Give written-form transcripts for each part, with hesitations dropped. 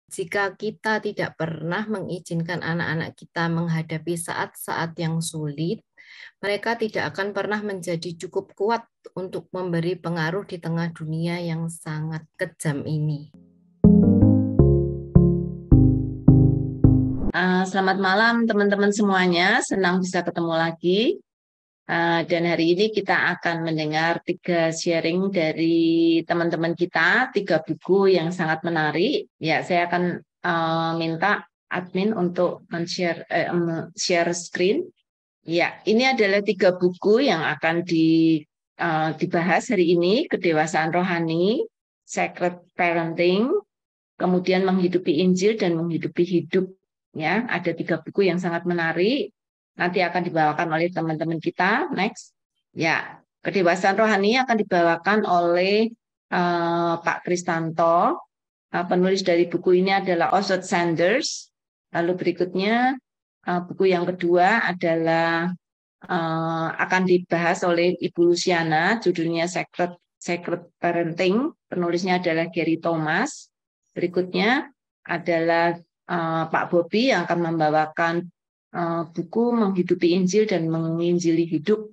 Jika kita tidak pernah mengizinkan anak-anak kita menghadapi saat-saat yang sulit, mereka tidak akan pernah menjadi cukup kuat untuk memberi pengaruh di tengah dunia yang sangat kejam ini. Selamat malam teman-teman semuanya, senang bisa ketemu lagi. Dan hari ini kita akan mendengar 3 sharing dari teman-teman kita, 3 buku yang sangat menarik. Ya, saya akan minta admin untuk share screen. Ya, ini adalah 3 buku yang akan dibahas hari ini: Kedewasaan Rohani, Sacred Parenting, kemudian Menghidupi Injil dan Menghidupi Hidup. Ya, ada 3 buku yang sangat menarik. Nanti akan dibawakan oleh teman-teman kita. Next. Ya, Kedewasaan Rohani akan dibawakan oleh Pak Kristanto. Penulis dari buku ini adalah Oswald Sanders. Lalu berikutnya buku yang kedua adalah akan dibahas oleh Ibu Luciana. Judulnya Sacred Parenting. Penulisnya adalah Gary Thomas. Berikutnya adalah Pak Bobi yang akan membawakan buku Menghidupi Injil dan Menginjili Hidup,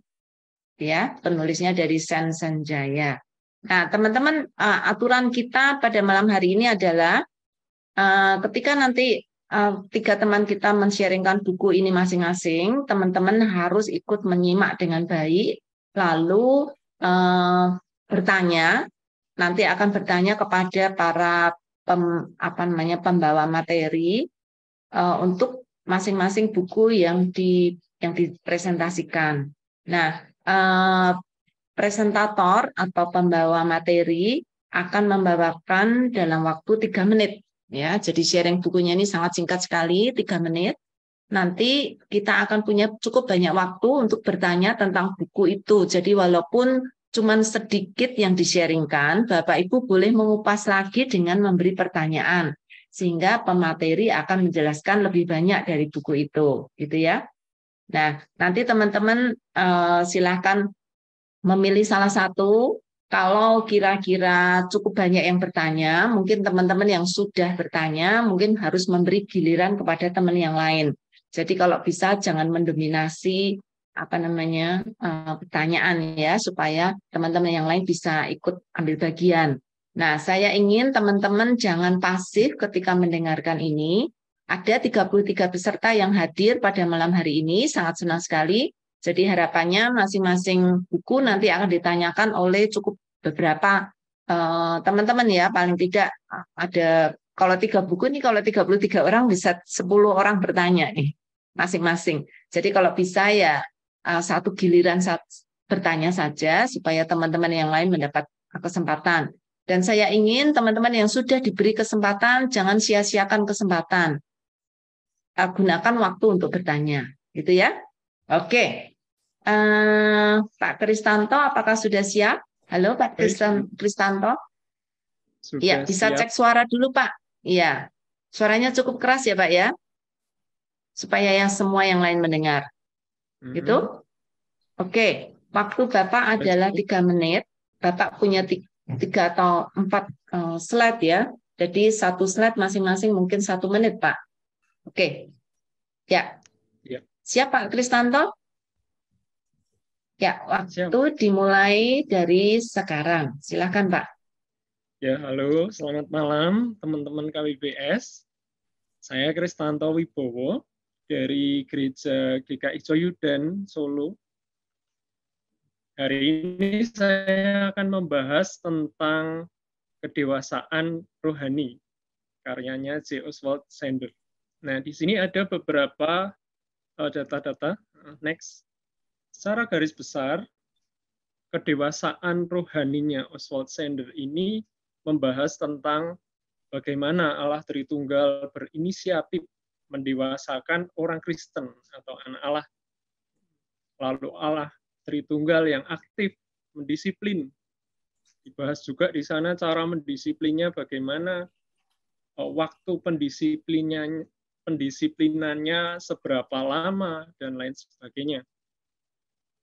ya, penulisnya dari Sen Sanjaya. Nah, teman-teman, aturan kita pada malam hari ini adalah ketika nanti 3 teman kita men-sharingkan buku ini masing-masing, teman-teman harus ikut menyimak dengan baik, lalu bertanya, nanti akan bertanya kepada para pembawa materi untuk masing-masing buku yang dipresentasikan. Nah, presentator atau pembawa materi akan membawakan dalam waktu 3 menit. Ya, jadi sharing bukunya ini sangat singkat sekali, 3 menit. Nanti kita akan punya cukup banyak waktu untuk bertanya tentang buku itu. Jadi walaupun cuma sedikit yang di-sharingkan, Bapak Ibu boleh mengupas lagi dengan memberi pertanyaan, sehingga pemateri akan menjelaskan lebih banyak dari buku itu, gitu ya. Nah, nanti teman-teman silakan memilih salah satu. Kalau kira-kira cukup banyak yang bertanya, mungkin teman-teman yang sudah bertanya mungkin harus memberi giliran kepada teman yang lain. Jadi kalau bisa jangan mendominasi pertanyaan, ya, supaya teman-teman yang lain bisa ikut ambil bagian. Nah, saya ingin teman-teman jangan pasif ketika mendengarkan ini. Ada 33 peserta yang hadir pada malam hari ini, sangat senang sekali. Jadi harapannya masing-masing buku nanti akan ditanyakan oleh cukup beberapa teman-teman, ya. Paling tidak ada, kalau 3 buku ini, kalau 33 orang bisa 10 orang bertanya nih masing-masing. Jadi kalau bisa ya satu giliran bertanya saja supaya teman-teman yang lain mendapat kesempatan. Dan saya ingin teman-teman yang sudah diberi kesempatan jangan sia-siakan kesempatan. Gunakan waktu untuk bertanya, gitu ya. Oke. Pak Kristanto, apakah sudah siap? Halo Pak Kristanto. Ya, bisa siap. cek suara dulu Pak. Iya, suaranya cukup keras ya Pak ya, supaya semua yang lain mendengar. Gitu? Oke, waktu Bapak adalah 3 menit. Bapak punya 3 atau 4 slide, ya. Jadi 1 slide masing-masing mungkin 1 menit Pak. Oke. Ya. Siap Pak Kristanto? Ya, waktu dimulai dari sekarang. Silakan Pak. Ya, halo, selamat malam teman-teman KWBS. Saya Kristanto Wibowo dari Gereja GKI Coyudan, Solo. Hari ini saya akan membahas tentang kedewasaan rohani, karyanya J. Oswald Sanders. Nah, di sini ada beberapa data-data. Next. Secara garis besar, kedewasaan rohaninya Oswald Sanders ini membahas tentang bagaimana Allah Tritunggal berinisiatif mendewasakan orang Kristen atau anak Allah. Lalu Allah Tritunggal yang aktif mendisiplin. Dibahas juga di sana cara mendisiplinnya, bagaimana waktu pendisiplinannya seberapa lama, dan lain sebagainya.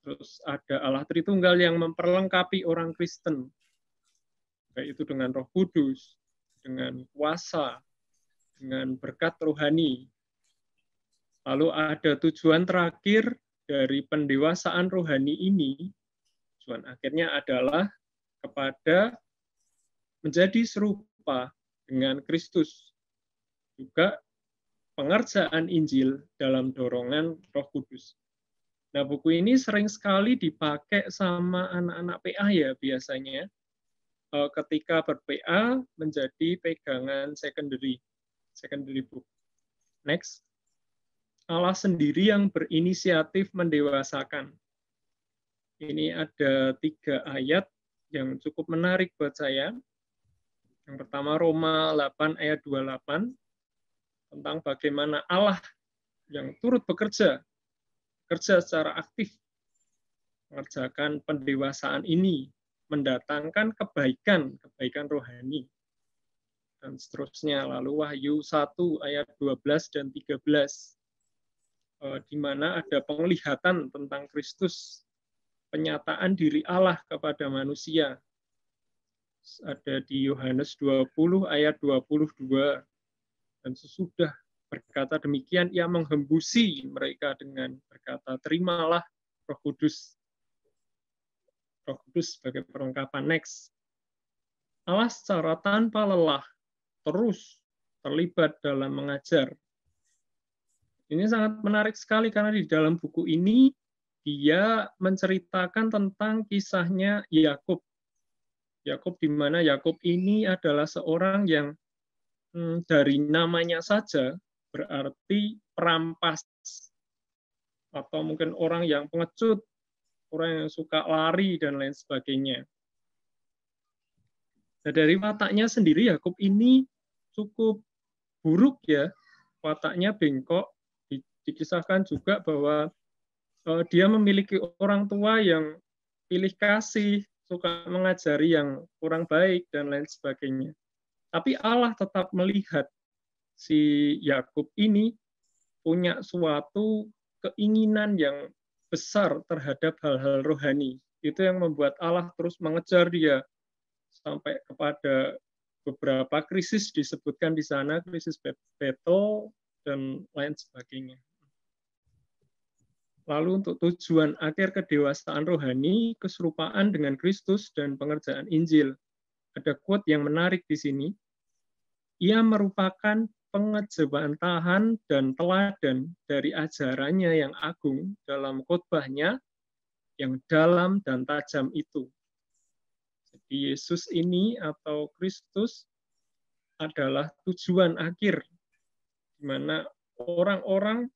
Terus ada Allah Tritunggal yang memperlengkapi orang Kristen, baik itu dengan Roh Kudus, dengan kuasa, dengan berkat rohani. Lalu ada tujuan terakhir dari pendewasaan rohani ini, tujuan akhirnya adalah kepada menjadi serupa dengan Kristus. Juga pengerjaan Injil dalam dorongan Roh Kudus. Nah, buku ini sering sekali dipakai sama anak-anak PA ya biasanya. Ketika ber-PA menjadi pegangan secondary book. Next. Allah sendiri yang berinisiatif mendewasakan. Ini ada 3 ayat yang cukup menarik buat saya. Yang pertama Roma 8 ayat 28 tentang bagaimana Allah yang turut bekerja secara aktif mengerjakan pendewasaan ini, mendatangkan kebaikan rohani. Dan seterusnya. Lalu Wahyu 1 ayat 12 dan 13. Di mana ada penglihatan tentang Kristus, penyataan diri Allah kepada manusia. Ada di Yohanes 20 ayat 22. Dan sesudah berkata demikian, ia menghembusi mereka dengan berkata, terimalah Roh Kudus. Roh Kudus sebagai perlengkapan. Next. Allah secara tanpa lelah terus terlibat dalam mengajar. Ini sangat menarik sekali karena di dalam buku ini dia menceritakan tentang kisahnya Yakub. Yakub di mana Yakub ini adalah seorang yang dari namanya saja berarti perampas atau mungkin orang yang pengecut, orang yang suka lari dan lain sebagainya. Nah, dari wataknya sendiri Yakub ini cukup buruk ya, wataknya bengkok. Dikisahkan juga bahwa dia memiliki orang tua yang pilih kasih, suka mengajari yang kurang baik, dan lain sebagainya. Tapi Allah tetap melihat si Yakub ini punya suatu keinginan yang besar terhadap hal-hal rohani. Itu yang membuat Allah terus mengejar dia sampai kepada beberapa krisis disebutkan di sana, krisis Betel, dan lain sebagainya. Lalu untuk tujuan akhir kedewasaan rohani, keserupaan dengan Kristus dan pengerjaan Injil. Ada quote yang menarik di sini. Ia merupakan pengejawantahan dan teladan dari ajarannya yang agung dalam khotbahnya yang dalam dan tajam itu. Jadi Yesus ini atau Kristus adalah tujuan akhir di mana orang-orang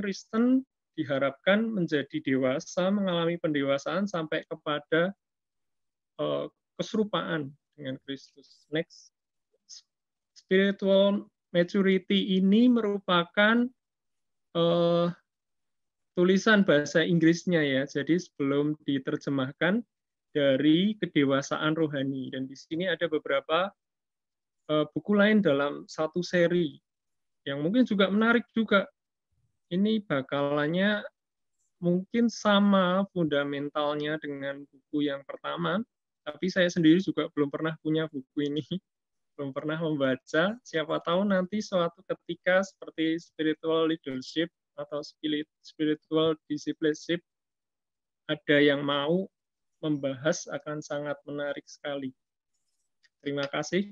Kristen diharapkan menjadi dewasa, mengalami pendewasaan sampai kepada keserupaan dengan Kristus. Next. Spiritual maturity ini merupakan tulisan bahasa Inggrisnya ya. Jadi sebelum diterjemahkan dari kedewasaan rohani. Dan di sini ada beberapa buku lain dalam satu seri yang mungkin juga menarik juga. Ini bakalannya mungkin sama fundamentalnya dengan buku yang pertama, tapi saya sendiri juga belum pernah punya buku ini, belum pernah membaca. Siapa tahu nanti suatu ketika seperti spiritual leadership atau spiritual discipleship, ada yang mau membahas, akan sangat menarik sekali. Terima kasih.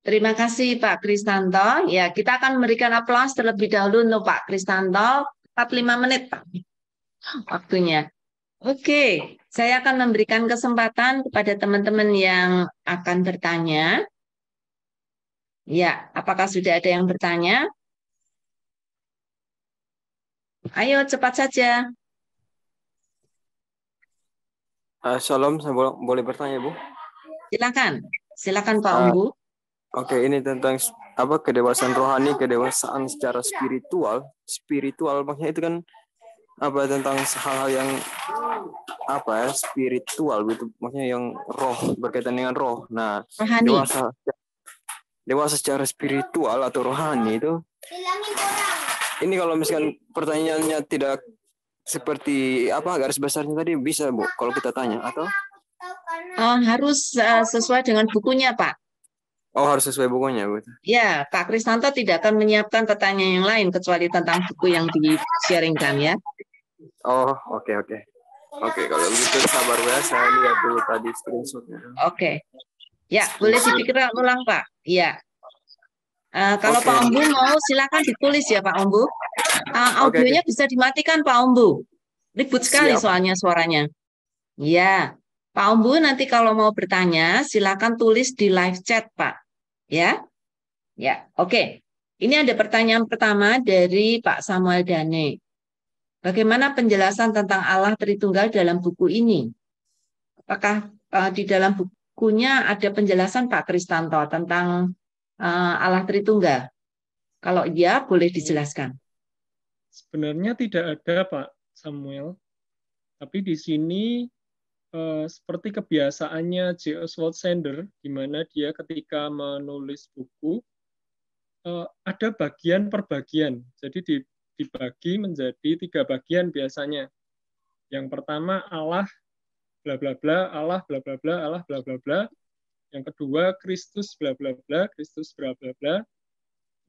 Terima kasih Pak Kristanto. Ya, kita akan memberikan aplaus terlebih dahulu untuk Pak Kristanto. 45 menit Pak waktunya. Oke, saya akan memberikan kesempatan kepada teman-teman yang akan bertanya. Ya, apakah sudah ada yang bertanya? Ayo cepat saja. Shalom, saya boleh bertanya, Bu? Silakan Pak Umbu. Oke, ini tentang kedewasaan rohani, kedewasaan secara spiritual. Spiritual maksudnya itu kan tentang hal-hal yang spiritual gitu, maksudnya yang roh, berkaitan dengan roh. Nah, rohani. Dewasa secara spiritual atau rohani itu. Ini kalau misalkan pertanyaannya tidak seperti garis besarnya tadi, bisa Bu kalau kita tanya atau? Harus sesuai dengan bukunya Pak. Oh, harus sesuai bukunya, Bu. Ya, Pak Kristanto tidak akan menyiapkan pertanyaan yang lain kecuali tentang buku yang di-sharingkan ya. Oh, oke. Oke, kalau begitu sabar ya, saya lihat dulu tadi screenshotnya. Oke. Ya, boleh dipikirkan ulang, Pak. Ya. Kalau Oke. Pak Ombu mau, silakan ditulis ya, Pak Ombu. Oke. Audionya bisa dimatikan, Pak Ombu. Ribut sekali Siap. soalnya suaranya. Ya, Pak Ombu nanti kalau mau bertanya, silakan tulis di live chat, Pak. Ya, ya, oke. Ini ada pertanyaan pertama dari Pak Samuel Dane. Bagaimana penjelasan tentang Allah Tritunggal dalam buku ini? Apakah di dalam bukunya ada penjelasan Pak Kristanto tentang Allah Tritunggal? Kalau iya, boleh dijelaskan. Sebenarnya tidak ada, Pak Samuel. Tapi di sini seperti kebiasaannya J. Oswald Sanders, di mana dia ketika menulis buku ada bagian per bagian. Jadi dibagi menjadi 3 bagian biasanya. Yang pertama Allah bla bla bla, Allah bla bla bla, Allah bla bla bla. Yang kedua Kristus bla bla bla, Kristus bla bla bla.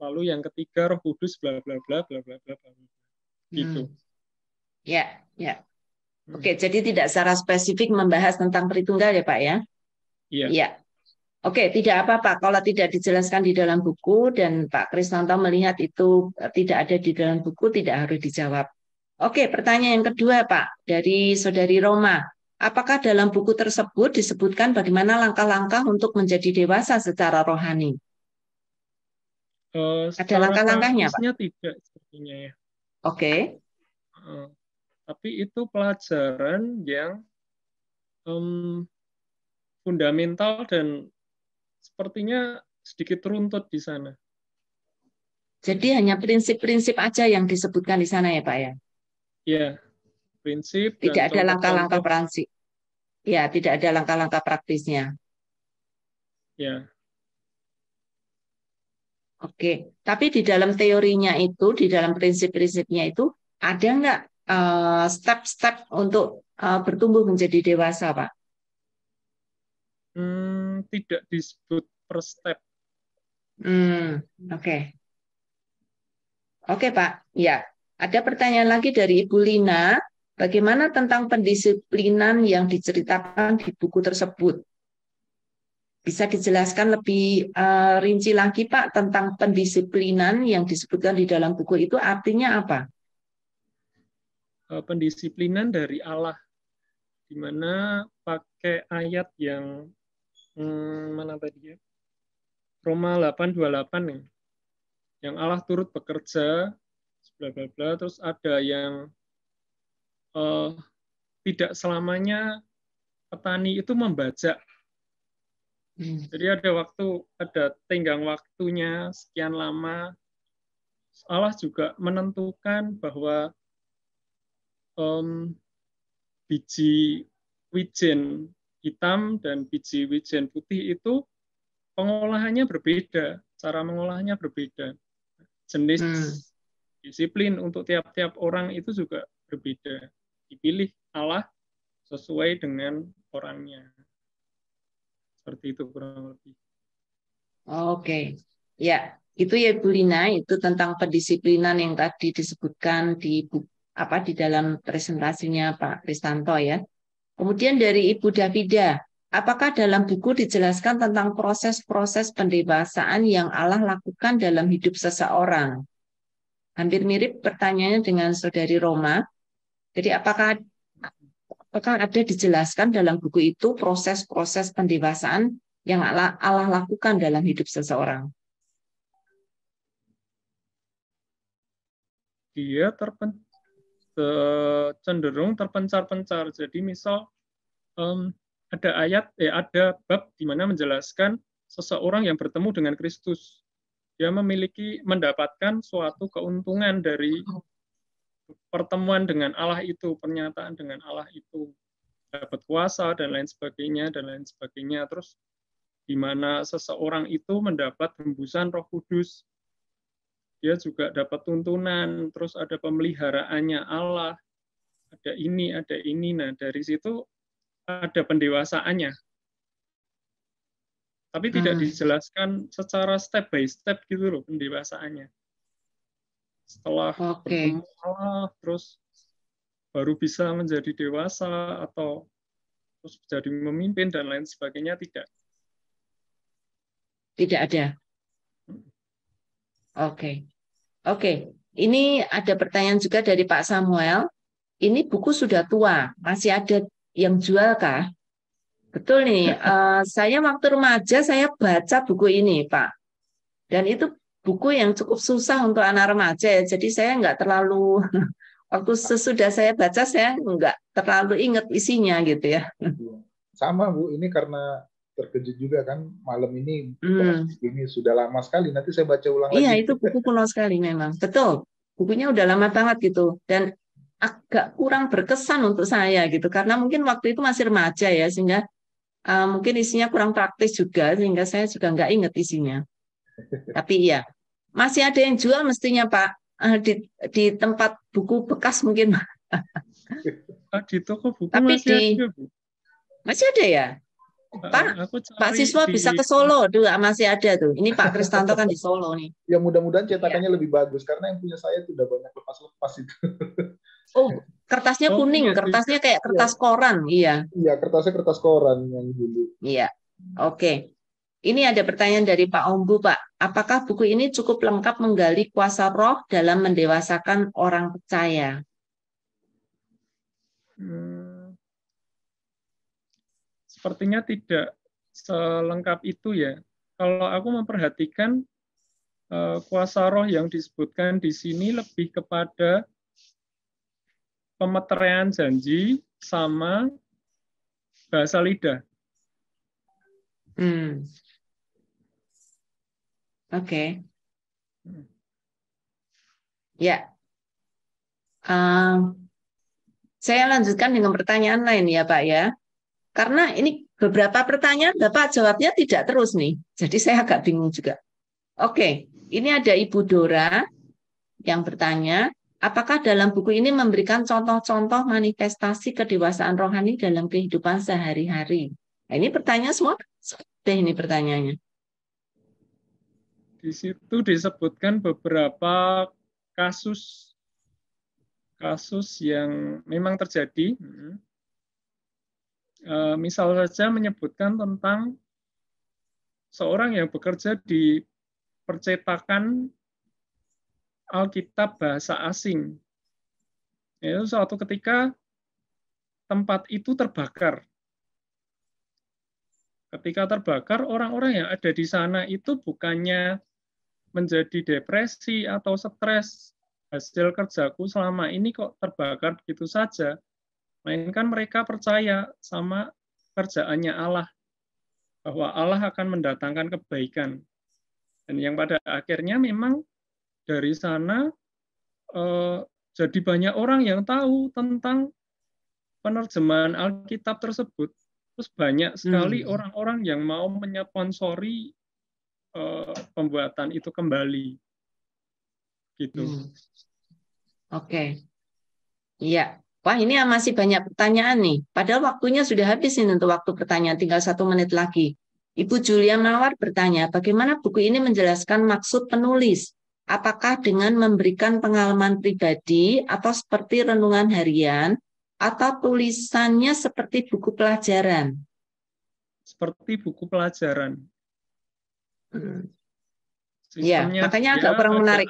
Lalu yang ketiga Roh Kudus bla bla bla bla bla bla. Gitu. Ya, ya. Oke, jadi tidak secara spesifik membahas tentang Tritunggal ya, Pak ya? Iya. Iya. Oke, tidak apa-apa kalau tidak dijelaskan di dalam buku dan Pak Kristanto melihat itu tidak ada di dalam buku, tidak harus dijawab. Oke, pertanyaan yang kedua, Pak, dari Saudari Roma. Apakah dalam buku tersebut disebutkan bagaimana langkah-langkah untuk menjadi dewasa secara rohani? Ada langkah-langkahnya, Pak? Tidak sepertinya ya. Oke. Tapi itu pelajaran yang fundamental dan sepertinya sedikit runtut di sana. Jadi hanya prinsip-prinsip aja yang disebutkan di sana ya, Pak ya? Ya, prinsip tidak dan ada langkah-langkah prinsip. Ya, tidak ada langkah-langkah praktisnya. Ya. Oke, tapi di dalam teorinya itu, di dalam prinsip-prinsipnya itu, ada nggak step-step untuk bertumbuh menjadi dewasa, Pak? Tidak disebut per step. Oke. Oke, Pak. Ya, ada pertanyaan lagi dari Ibu Lina. Bagaimana tentang pendisiplinan yang diceritakan di buku tersebut? Bisa dijelaskan lebih rinci lagi, Pak, tentang pendisiplinan yang disebutkan di dalam buku itu artinya apa? Pendisiplinan dari Allah, di mana pakai ayat yang mana tadi ya? Roma 8:28 nih. Yang Allah turut bekerja, bla bla bla, terus ada yang tidak selamanya petani itu membajak. Jadi ada tenggang waktunya sekian lama. Allah juga menentukan bahwa biji wijen hitam dan biji wijen putih itu pengolahannya berbeda, cara mengolahnya berbeda. Jenis disiplin untuk tiap-tiap orang itu juga berbeda. Dipilih Allah sesuai dengan orangnya. Seperti itu kurang lebih. Oke. Ya, itu ya Bu Lina, itu tentang pendisiplinan yang tadi disebutkan di dalam presentasinya Pak Kristanto ya. Kemudian dari Ibu Davida, apakah dalam buku dijelaskan tentang proses-proses pendewasaan yang Allah lakukan dalam hidup seseorang? Hampir mirip pertanyaannya dengan Saudari Roma. Jadi apakah ada dijelaskan dalam buku itu proses-proses pendewasaan yang Allah lakukan dalam hidup seseorang? Dia cenderung terpencar-pencar. Jadi misal ada ada bab di mana menjelaskan seseorang yang bertemu dengan Kristus. Dia mendapatkan suatu keuntungan dari pertemuan dengan Allah itu, pernyataan dengan Allah itu, dapat kuasa dan lain sebagainya. Terus di mana seseorang itu mendapat hembusan Roh Kudus, dia juga dapat tuntunan, terus ada pemeliharaannya Allah, ada ini. Nah, dari situ ada pendewasaannya. Tapi tidak dijelaskan secara step by step gitu loh pendewasaannya. Setelah ketemu Allah, terus baru bisa menjadi dewasa atau terus jadi memimpin dan lain sebagainya, tidak. Tidak ada. Oke. Ini ada pertanyaan juga dari Pak Samuel. Ini buku sudah tua, masih ada yang jual kah? Betul nih, saya waktu remaja saya baca buku ini, Pak. Dan itu buku yang cukup susah untuk anak remaja ya. Jadi saya nggak terlalu, waktu sesudah saya baca saya nggak terlalu ingat isinya gitu ya. Sama Bu, ini karena terkejut juga kan malam ini. Ini sudah lama sekali, nanti saya baca ulang lagi. Iya, itu buku kuno sekali memang. Betul, bukunya udah lama banget gitu. Dan agak kurang berkesan untuk saya gitu. Karena mungkin waktu itu masih remaja ya, sehingga mungkin isinya kurang praktis juga, sehingga saya juga nggak ingat isinya. Tapi iya, masih ada yang jual mestinya Pak, di tempat buku bekas mungkin. Di toko buku tapi masih ada, Bu. Masih ada ya? Pak siswa bisa ke Solo, masih ada tuh. Ini Pak Kristanto kan di Solo nih. Ya mudah-mudahan cetakannya lebih bagus, karena yang punya saya itu udah banyak lepas-lepas itu. Oh, kertasnya kuning, kertasnya kayak kertas koran, iya. Iya, kertasnya kertas koran yang dulu. Iya, oke. Ini ada pertanyaan dari Pak Ombu, Pak. Apakah buku ini cukup lengkap menggali kuasa roh dalam mendewasakan orang percaya? Sepertinya tidak selengkap itu ya. Kalau aku memperhatikan kuasa roh yang disebutkan di sini lebih kepada pemeteraian janji sama bahasa lidah. Oke. Ya. Saya lanjutkan dengan pertanyaan lain ya Pak ya. Karena ini beberapa pertanyaan Bapak jawabnya tidak terus nih. Jadi saya agak bingung juga. Oke, ini ada Ibu Dora yang bertanya, apakah dalam buku ini memberikan contoh-contoh manifestasi kedewasaan rohani dalam kehidupan sehari-hari? Nah, ini pertanyaan semua. Ini pertanyaannya. Di situ disebutkan beberapa kasus yang memang terjadi. Misal saja menyebutkan tentang seorang yang bekerja di percetakan Alkitab bahasa asing. Itu suatu ketika tempat itu terbakar. Ketika terbakar, orang-orang yang ada di sana itu bukannya menjadi depresi atau stres, hasil kerjaku selama ini kok terbakar begitu saja. Melainkan mereka percaya sama kerjaannya Allah, bahwa Allah akan mendatangkan kebaikan. Dan yang pada akhirnya memang dari sana jadi banyak orang yang tahu tentang penerjemahan Alkitab tersebut. Terus banyak sekali orang-orang yang mau menyponsori pembuatan itu kembali. Gitu. Oke. Iya. Wah, ini masih banyak pertanyaan nih. Padahal waktunya sudah habis ini untuk waktu pertanyaan, tinggal 1 menit lagi. Ibu Julia Mawar bertanya, bagaimana buku ini menjelaskan maksud penulis? Apakah dengan memberikan pengalaman pribadi atau seperti renungan harian, atau tulisannya seperti buku pelajaran? Seperti buku pelajaran. Ya, makanya agak kurang menarik.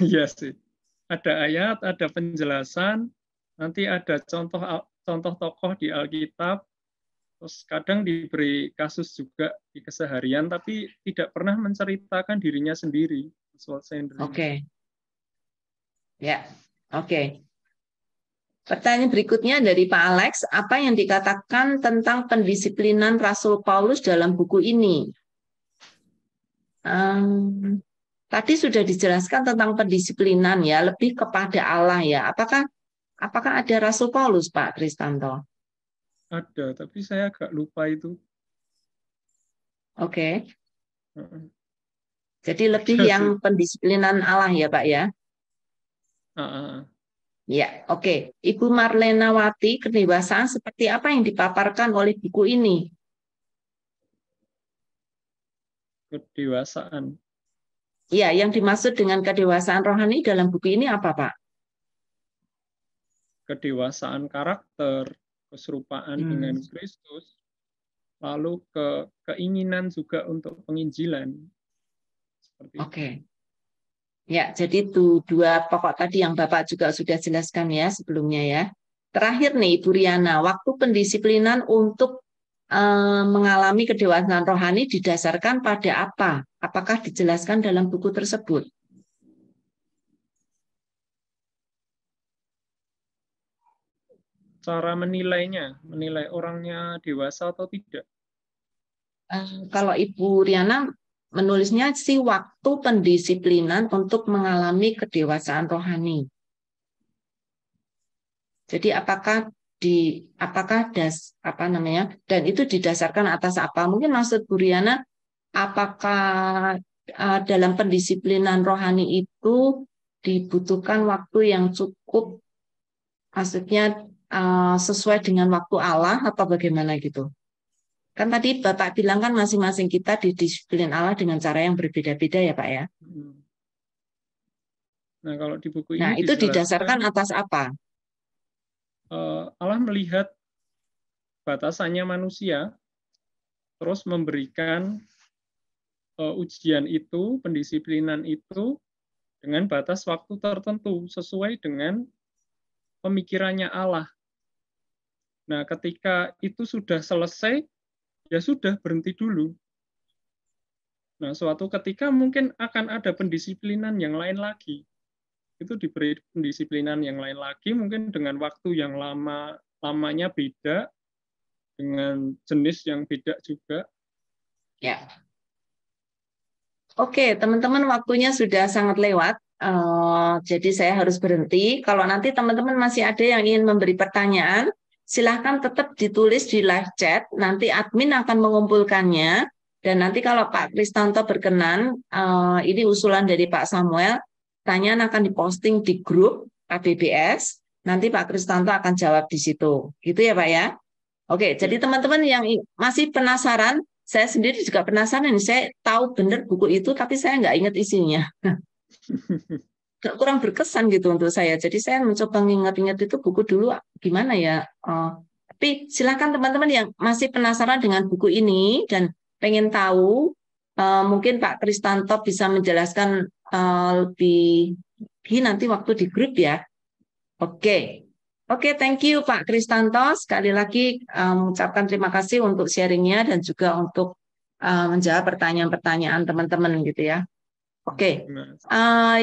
Iya sih. Ada ayat, ada penjelasan, nanti ada contoh tokoh di Alkitab, terus kadang diberi kasus juga di keseharian, tapi tidak pernah menceritakan dirinya sendiri. Oke. Ya, oke. Pertanyaan berikutnya dari Pak Alex, apa yang dikatakan tentang pendisiplinan Rasul Paulus dalam buku ini? Tadi sudah dijelaskan tentang pendisiplinan ya, lebih kepada Allah ya. Apakah ada Rasul Paulus, Pak Kristanto? Ada, tapi saya agak lupa itu. Oke. Jadi lebih yang pendisiplinan Allah ya, Pak ya? Ya, oke. Ibu Marlena Wati, kedewasaan seperti apa yang dipaparkan oleh buku ini? kedewasaan. Iya, yang dimaksud dengan kedewasaan rohani dalam buku ini apa, Pak? Kedewasaan karakter, keserupaan dengan Kristus, lalu keinginan juga untuk penginjilan. Oke. Ya, jadi itu dua pokok tadi yang Bapak juga sudah jelaskan ya sebelumnya ya. Terakhir nih, Ibu Riana, waktu pendisiplinan untuk mengalami kedewasaan rohani didasarkan pada apa? Apakah dijelaskan dalam buku tersebut? Cara menilainya, menilai orangnya dewasa atau tidak? Kalau Ibu Riana menulisnya sih waktu pendisiplinan untuk mengalami kedewasaan rohani. Jadi apakah dan itu didasarkan atas apa? Mungkin maksud Bu Riana, apakah dalam pendisiplinan rohani itu dibutuhkan waktu yang cukup, maksudnya sesuai dengan waktu Allah atau bagaimana gitu? Kan tadi Bapak bilang kan masing-masing kita didisiplin Allah dengan cara yang berbeda-beda ya Pak ya. Nah kalau di buku ini itu didasarkan atas apa? Allah melihat batasannya manusia, terus memberikan ujian itu, pendisiplinan itu dengan batas waktu tertentu sesuai dengan pemikirannya Allah. Nah, ketika itu sudah selesai, ya sudah berhenti dulu. Nah, suatu ketika mungkin akan ada pendisiplinan yang lain lagi. Itu diberi pendisiplinan yang lain lagi, mungkin dengan waktu yang lamanya beda, dengan jenis yang beda juga. Ya. Oke, teman-teman, waktunya sudah sangat lewat. Jadi saya harus berhenti. Kalau nanti teman-teman masih ada yang ingin memberi pertanyaan, silahkan tetap ditulis di live chat. Nanti admin akan mengumpulkannya. Dan nanti kalau Pak Kristanto berkenan, ini usulan dari Pak Samuel, pertanyaan akan diposting di grup KBBS. Nanti Pak Kristanto akan jawab di situ. Gitu ya Pak ya? Oke, jadi teman-teman yang masih penasaran, saya sendiri juga penasaran. Saya tahu benar buku itu, tapi saya nggak ingat isinya. Kurang berkesan gitu untuk saya. Jadi saya mencoba mengingat-ingat itu buku dulu gimana ya. Tapi silakan teman-teman yang masih penasaran dengan buku ini dan pengen tahu, mungkin Pak Kristanto bisa menjelaskan lebih nanti waktu di grup ya. Oke, thank you Pak Kristanto. Sekali lagi mengucapkan terima kasih untuk sharingnya dan juga untuk menjawab pertanyaan-pertanyaan teman-teman gitu ya. Oke,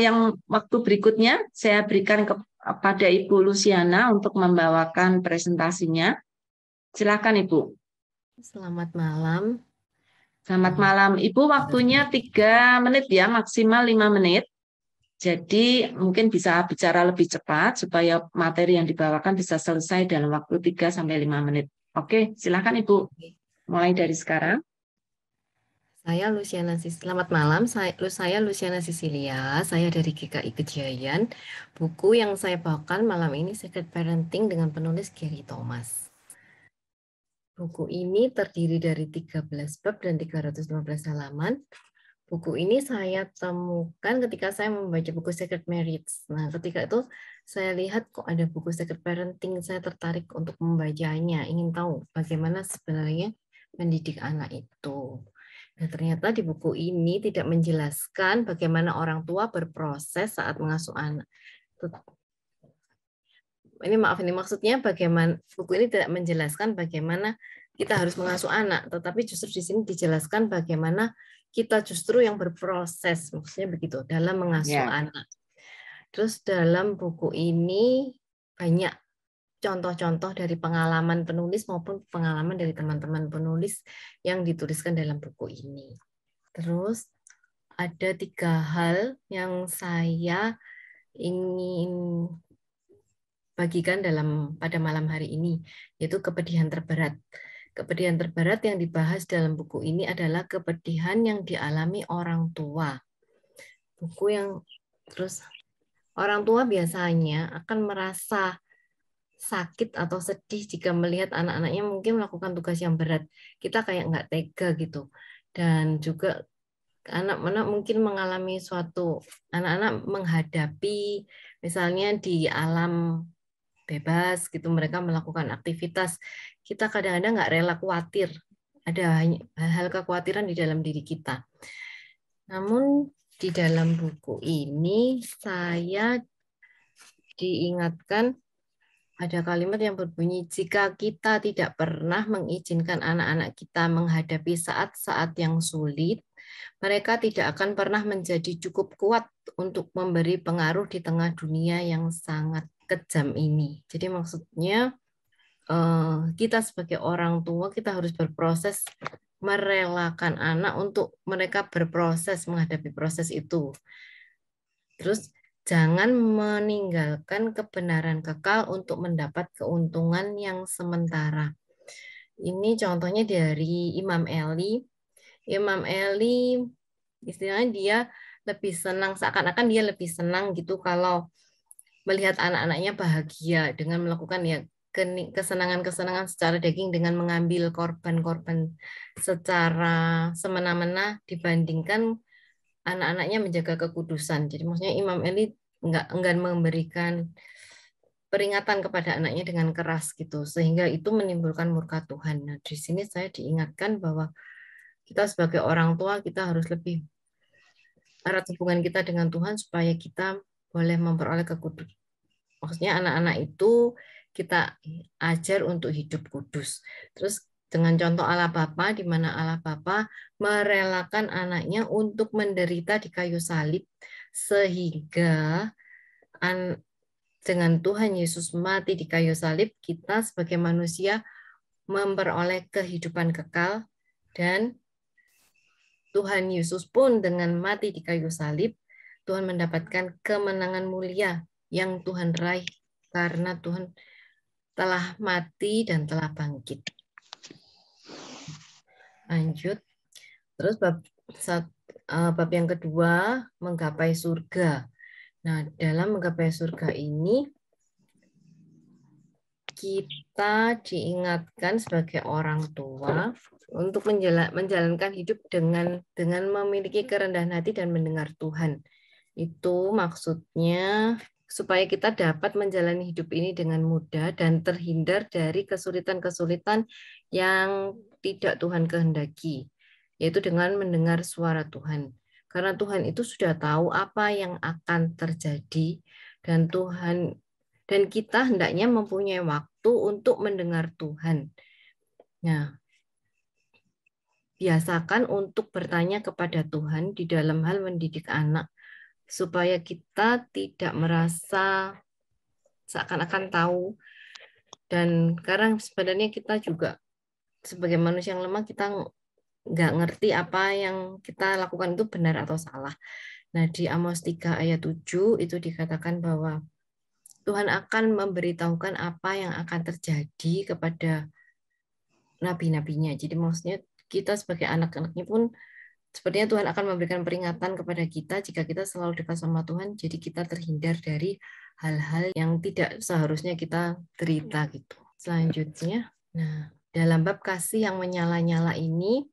yang waktu berikutnya saya berikan kepada Ibu Luciana untuk membawakan presentasinya. Silakan Ibu. Selamat malam. Selamat malam. Ibu waktunya 3 menit ya, maksimal 5 menit. Jadi mungkin bisa bicara lebih cepat supaya materi yang dibawakan bisa selesai dalam waktu 3-5 menit. Oke, silakan Ibu. Mulai dari sekarang. Selamat malam, saya Luciana Cecilia, saya dari GKI Kejayaan. Buku yang saya bawakan malam ini Secret Parenting dengan penulis Gary Thomas. Buku ini terdiri dari 13 bab dan 315 halaman. Buku ini saya temukan ketika saya membaca buku Secret Marriage. Nah, ketika itu saya lihat kok ada buku Secret Parenting, saya tertarik untuk membacanya, ingin tahu bagaimana sebenarnya mendidik anak itu. Nah, ternyata di buku ini tidak menjelaskan bagaimana orang tua berproses saat mengasuh anak. Ini maksudnya bagaimana buku ini tidak menjelaskan bagaimana kita harus mengasuh anak, tetapi justru di sini dijelaskan bagaimana kita justru yang berproses, maksudnya begitu, dalam mengasuh anak. Terus dalam buku ini banyak contoh-contoh dari pengalaman penulis maupun pengalaman dari teman-teman penulis yang dituliskan dalam buku ini. Terus ada 3 hal yang saya ingin bagikan pada malam hari ini, yaitu kepedihan terberat. Kepedihan terberat yang dibahas dalam buku ini adalah kepedihan yang dialami orang tua. Orang tua biasanya akan merasa sakit atau sedih jika melihat anak-anaknya mungkin melakukan tugas yang berat. Kita kayak nggak tega gitu. Dan juga anak-anak mungkin mengalami suatu, anak-anak menghadapi misalnya di alam bebas gitu, mereka melakukan aktivitas, kita kadang-kadang nggak rela khawatir, ada hal-hal kekhawatiran di dalam diri kita. Namun di dalam buku ini saya diingatkan ada kalimat yang berbunyi, jika kita tidak pernah mengizinkan anak-anak kita menghadapi saat-saat yang sulit, mereka tidak akan pernah menjadi cukup kuat untuk memberi pengaruh di tengah dunia yang sangat kejam ini. Jadi maksudnya kita sebagai orang tua kita harus berproses merelakan anak untuk mereka berproses menghadapi proses itu. Terus jangan meninggalkan kebenaran kekal untuk mendapat keuntungan yang sementara. Ini contohnya dari Imam Eli. Imam Eli istilahnya dia lebih senang, seakan-akan dia lebih senang gitu kalau melihat anak-anaknya bahagia dengan melakukan ya kesenangan-kesenangan secara daging dengan mengambil korban-korban secara semena-mena dibandingkan anak-anaknya menjaga kekudusan. Jadi maksudnya Imam Eli enggak enggan memberikan peringatan kepada anaknya dengan keras gitu, sehingga itu menimbulkan murka Tuhan. Nah, di sini saya diingatkan bahwa kita sebagai orang tua kita harus lebih erat hubungan kita dengan Tuhan supaya kita boleh memperoleh kekudusan. Maksudnya anak-anak itu kita ajar untuk hidup kudus. Terus dengan contoh Allah Bapa, di mana Allah Bapa merelakan anaknya untuk menderita di kayu salib, sehingga dengan Tuhan Yesus mati di kayu salib, kita sebagai manusia memperoleh kehidupan kekal, dan Tuhan Yesus pun dengan mati di kayu salib, Tuhan mendapatkan kemenangan mulia yang Tuhan raih karena Tuhan telah mati dan telah bangkit. Lanjut. Terus bab yang kedua, menggapai surga. Nah, dalam menggapai surga ini kita diingatkan sebagai orang tua untuk menjalankan hidup dengan memiliki kerendahan hati dan mendengar Tuhan. Itu maksudnya supaya kita dapat menjalani hidup ini dengan mudah dan terhindar dari kesulitan-kesulitan yang tidak Tuhan kehendaki, yaitu dengan mendengar suara Tuhan. Karena Tuhan itu sudah tahu apa yang akan terjadi, dan kita hendaknya mempunyai waktu untuk mendengar Tuhan. Nah, biasakan untuk bertanya kepada Tuhan di dalam hal mendidik anak, supaya kita tidak merasa seakan-akan tahu. Dan karena sebenarnya kita juga sebagai manusia yang lemah, kita nggak ngerti apa yang kita lakukan itu benar atau salah. Nah, di Amos 3 ayat 7 itu dikatakan bahwa Tuhan akan memberitahukan apa yang akan terjadi kepada nabi-nabinya. Jadi maksudnya kita sebagai anak-anaknya pun sepertinya Tuhan akan memberikan peringatan kepada kita jika kita selalu dekat sama Tuhan, jadi kita terhindar dari hal-hal yang tidak seharusnya kita derita gitu. Selanjutnya, nah, dalam bab kasih yang menyala-nyala ini,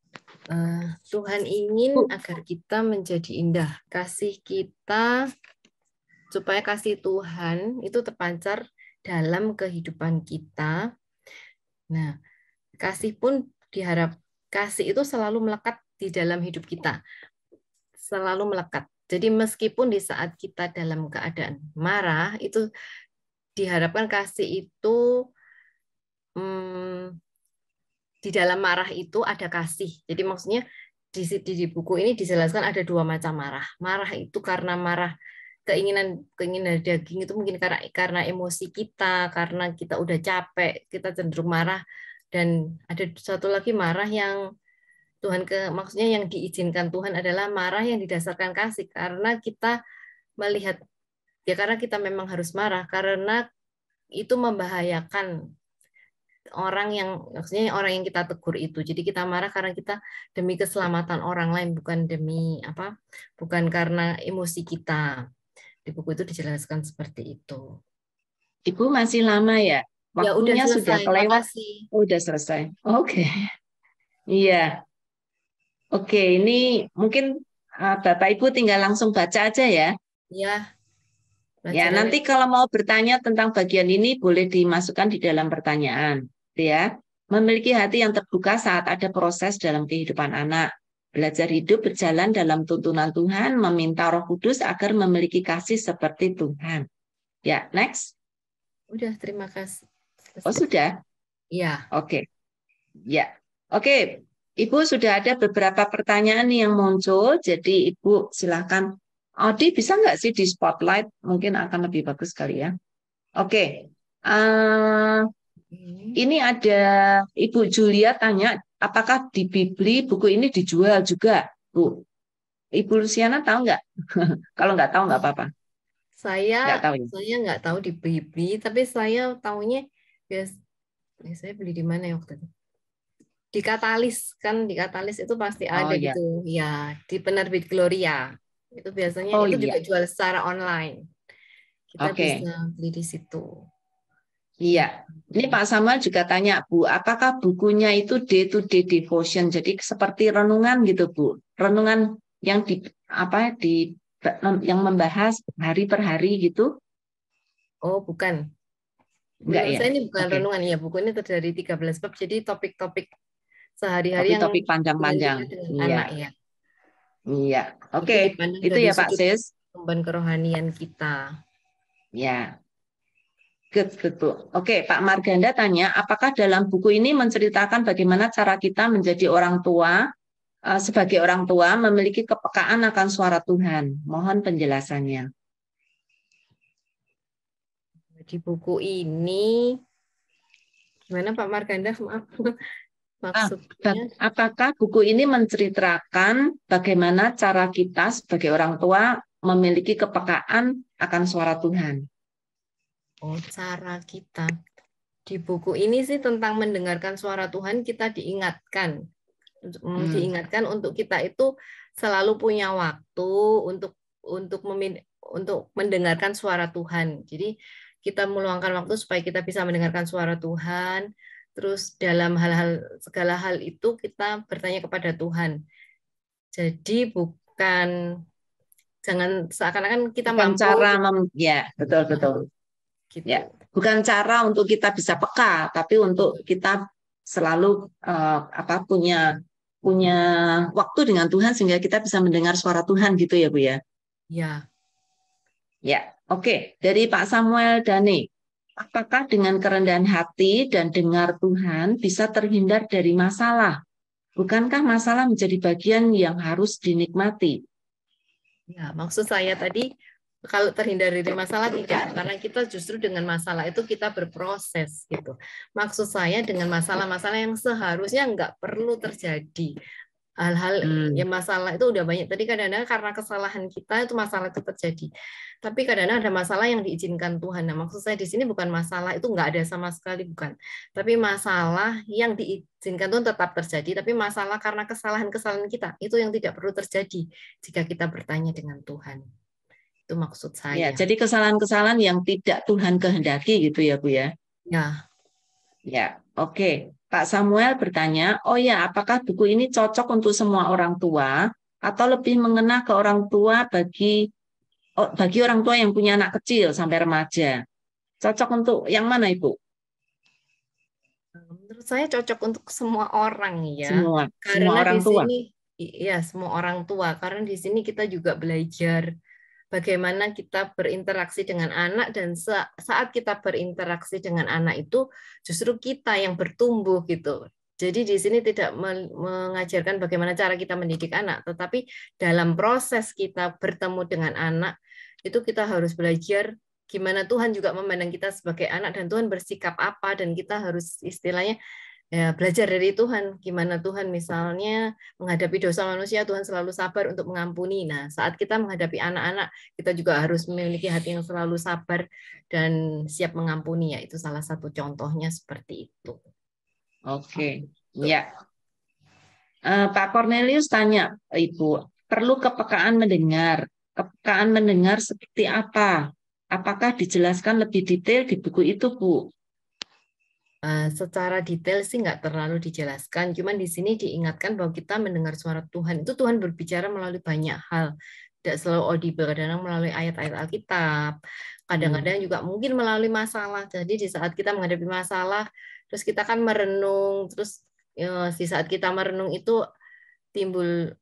Tuhan ingin agar kita menjadi indah. Kasih kita, supaya kasih Tuhan itu terpancar dalam kehidupan kita. Nah, kasih pun kasih itu selalu melekat di dalam hidup kita, selalu melekat. Jadi meskipun di saat kita dalam keadaan marah, itu diharapkan kasih itu di dalam marah itu ada kasih. Jadi maksudnya di buku ini dijelaskan ada dua macam marah. Marah itu karena marah keinginan daging, itu mungkin karena emosi kita, karena kita udah capek, kita cenderung marah. Dan ada satu lagi marah yang maksudnya yang diizinkan Tuhan adalah marah yang didasarkan kasih, karena kita melihat ya, karena kita memang harus marah karena itu membahayakan maksudnya orang yang kita tegur itu. Jadi kita marah karena kita demi keselamatan orang lain, bukan karena emosi kita. Di buku itu dijelaskan seperti itu. Ibu masih lama ya? Waktunya ya, sudah kelewat. Udah selesai. Oke. Iya. Oke, ini mungkin Bapak Ibu tinggal langsung baca aja ya. Ya. Ya, nanti kalau mau bertanya tentang bagian ini boleh dimasukkan di dalam pertanyaan, ya. Memiliki hati yang terbuka saat ada proses dalam kehidupan anak. Belajar hidup berjalan dalam tuntunan Tuhan, meminta Roh Kudus agar memiliki kasih seperti Tuhan. Ya, next. Udah, terima kasih. Oh, sudah? Iya. Oke. Ya. Oke. Ibu sudah ada beberapa pertanyaan yang muncul, jadi Ibu silakan. Audi bisa nggak sih di spotlight? Mungkin akan lebih bagus kali ya. Oke. Ini ada Ibu Julia tanya, apakah di Bibli buku ini dijual juga, Bu? Ibu Luciana tahu nggak? Kalau nggak tahu nggak apa-apa. Saya nggak tahu ya? Saya nggak tahu di Bibli, tapi saya tahunya saya beli di mana ya waktu itu? Di Katalis, kan di Katalis itu pasti ada ya. gitu. Ya, di penerbit Gloria. Itu biasanya itu juga jual secara online. Kita bisa beli di situ. Iya. Ini Pak Samuel juga tanya, Bu, apakah bukunya itu day to day devotion? Jadi seperti renungan gitu, Bu. Renungan yang yang membahas hari per hari gitu? Oh, bukan. Enggak ya? Saya ini bukan renungan ya, buku ini terdiri 13 bab, jadi topik-topik sehari-hari yang topik panjang-panjang. Anak ya. Iya. Oke. Itu ya Pak Sis. Pertumbuhan kerohanian kita. Ya. Good, Bu. Oke, Pak Marganda tanya, apakah dalam buku ini menceritakan bagaimana cara kita menjadi orang tua, sebagai orang tua memiliki kepekaan akan suara Tuhan? Mohon penjelasannya. Di buku ini, gimana Pak Marganda? Maaf. Maksudnya, apakah buku ini menceritakan bagaimana cara kita sebagai orang tua memiliki kepekaan akan suara Tuhan? Oh, cara kita. Di buku ini sih tentang mendengarkan suara Tuhan, kita diingatkan. Diingatkan untuk kita itu selalu punya waktu untuk mendengarkan suara Tuhan. Jadi kita meluangkan waktu supaya kita bisa mendengarkan suara Tuhan. Terus dalam segala hal itu kita bertanya kepada Tuhan. Jadi jangan seakan-akan kita bukan mampu. Cara ya, betul. Gitu. Ya, bukan cara untuk kita bisa peka, tapi untuk kita selalu punya waktu dengan Tuhan sehingga kita bisa mendengar suara Tuhan gitu ya, Bu ya. Ya. Ya, oke. Dari Pak Samuel Dani, apakah dengan kerendahan hati dan dengar Tuhan bisa terhindar dari masalah? Bukankah masalah menjadi bagian yang harus dinikmati? Ya, maksud saya tadi kalau terhindar dari masalah tidak, karena kita justru dengan masalah itu kita berproses gitu. Maksud saya dengan masalah-masalah yang seharusnya nggak perlu terjadi. Hal-hal yang masalah itu udah banyak. Tadi kadang-kadang karena kesalahan kita itu masalah itu terjadi. Tapi kadang-kadang ada masalah yang diizinkan Tuhan. Nah, maksud saya di sini bukan masalah itu nggak ada sama sekali, bukan. Tapi masalah yang diizinkan Tuhan tetap terjadi. Tapi masalah karena kesalahan-kesalahan kita itu yang tidak perlu terjadi jika kita bertanya dengan Tuhan. Itu maksud saya. Ya, jadi kesalahan-kesalahan yang tidak Tuhan kehendaki gitu ya, Bu ya. Ya. Ya, oke. Pak Samuel bertanya, oh ya, apakah buku ini cocok untuk semua orang tua atau lebih mengena ke orang tua bagi orang tua yang punya anak kecil sampai remaja? Cocok untuk yang mana, Ibu? Menurut saya cocok untuk semua orang ya. Semua orang tua. Iya, semua orang tua. Karena di sini kita juga belajar bagaimana kita berinteraksi dengan anak, dan saat kita berinteraksi dengan anak itu justru kita yang bertumbuh gitu. Jadi di sini tidak mengajarkan bagaimana cara kita mendidik anak, tetapi dalam proses kita bertemu dengan anak itu kita harus belajar gimana Tuhan juga memandang kita sebagai anak dan Tuhan bersikap apa, dan kita harus istilahnya ya, belajar dari Tuhan, gimana Tuhan misalnya menghadapi dosa manusia, Tuhan selalu sabar untuk mengampuni. Nah, saat kita menghadapi anak-anak, kita juga harus memiliki hati yang selalu sabar dan siap mengampuni. Ya, itu salah satu contohnya seperti itu. Oke, ya. Pak Cornelius tanya, Ibu, perlu kepekaan mendengar. Kepekaan mendengar seperti apa? Apakah dijelaskan lebih detail di buku itu, Bu? secara detail sih nggak terlalu dijelaskan, cuman di sini diingatkan bahwa kita mendengar suara Tuhan, itu Tuhan berbicara melalui banyak hal, tidak selalu audible, kadang-kadang melalui ayat-ayat Alkitab, kadang-kadang juga mungkin melalui masalah. Jadi di saat kita menghadapi masalah, terus kita kan merenung, terus di saat kita merenung itu timbul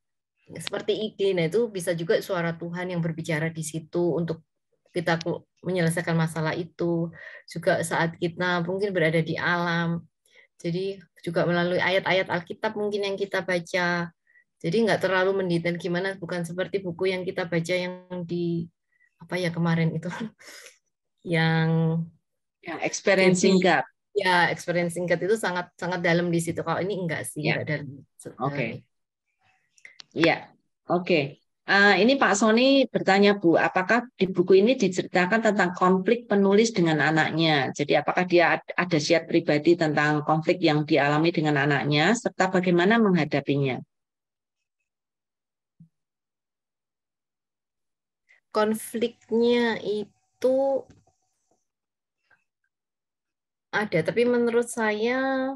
seperti ide, nah itu bisa juga suara Tuhan yang berbicara di situ untuk kita menyelesaikan masalah itu. Juga saat kita mungkin berada di alam, jadi juga melalui ayat-ayat Alkitab mungkin yang kita baca. Jadi nggak terlalu mendetail gimana, bukan seperti buku yang kita baca yang di apa ya kemarin itu, yang experiencing God. Ya, experiencing God itu sangat sangat dalam di situ. Kalau ini enggak sih, enggak dalam. Oke. Iya, oke. Ini Pak Sony bertanya, Bu, apakah di buku ini diceritakan tentang konflik penulis dengan anaknya? Jadi apakah dia ada share pribadi tentang konflik yang dialami dengan anaknya, serta bagaimana menghadapinya? Konfliknya itu ada, tapi menurut saya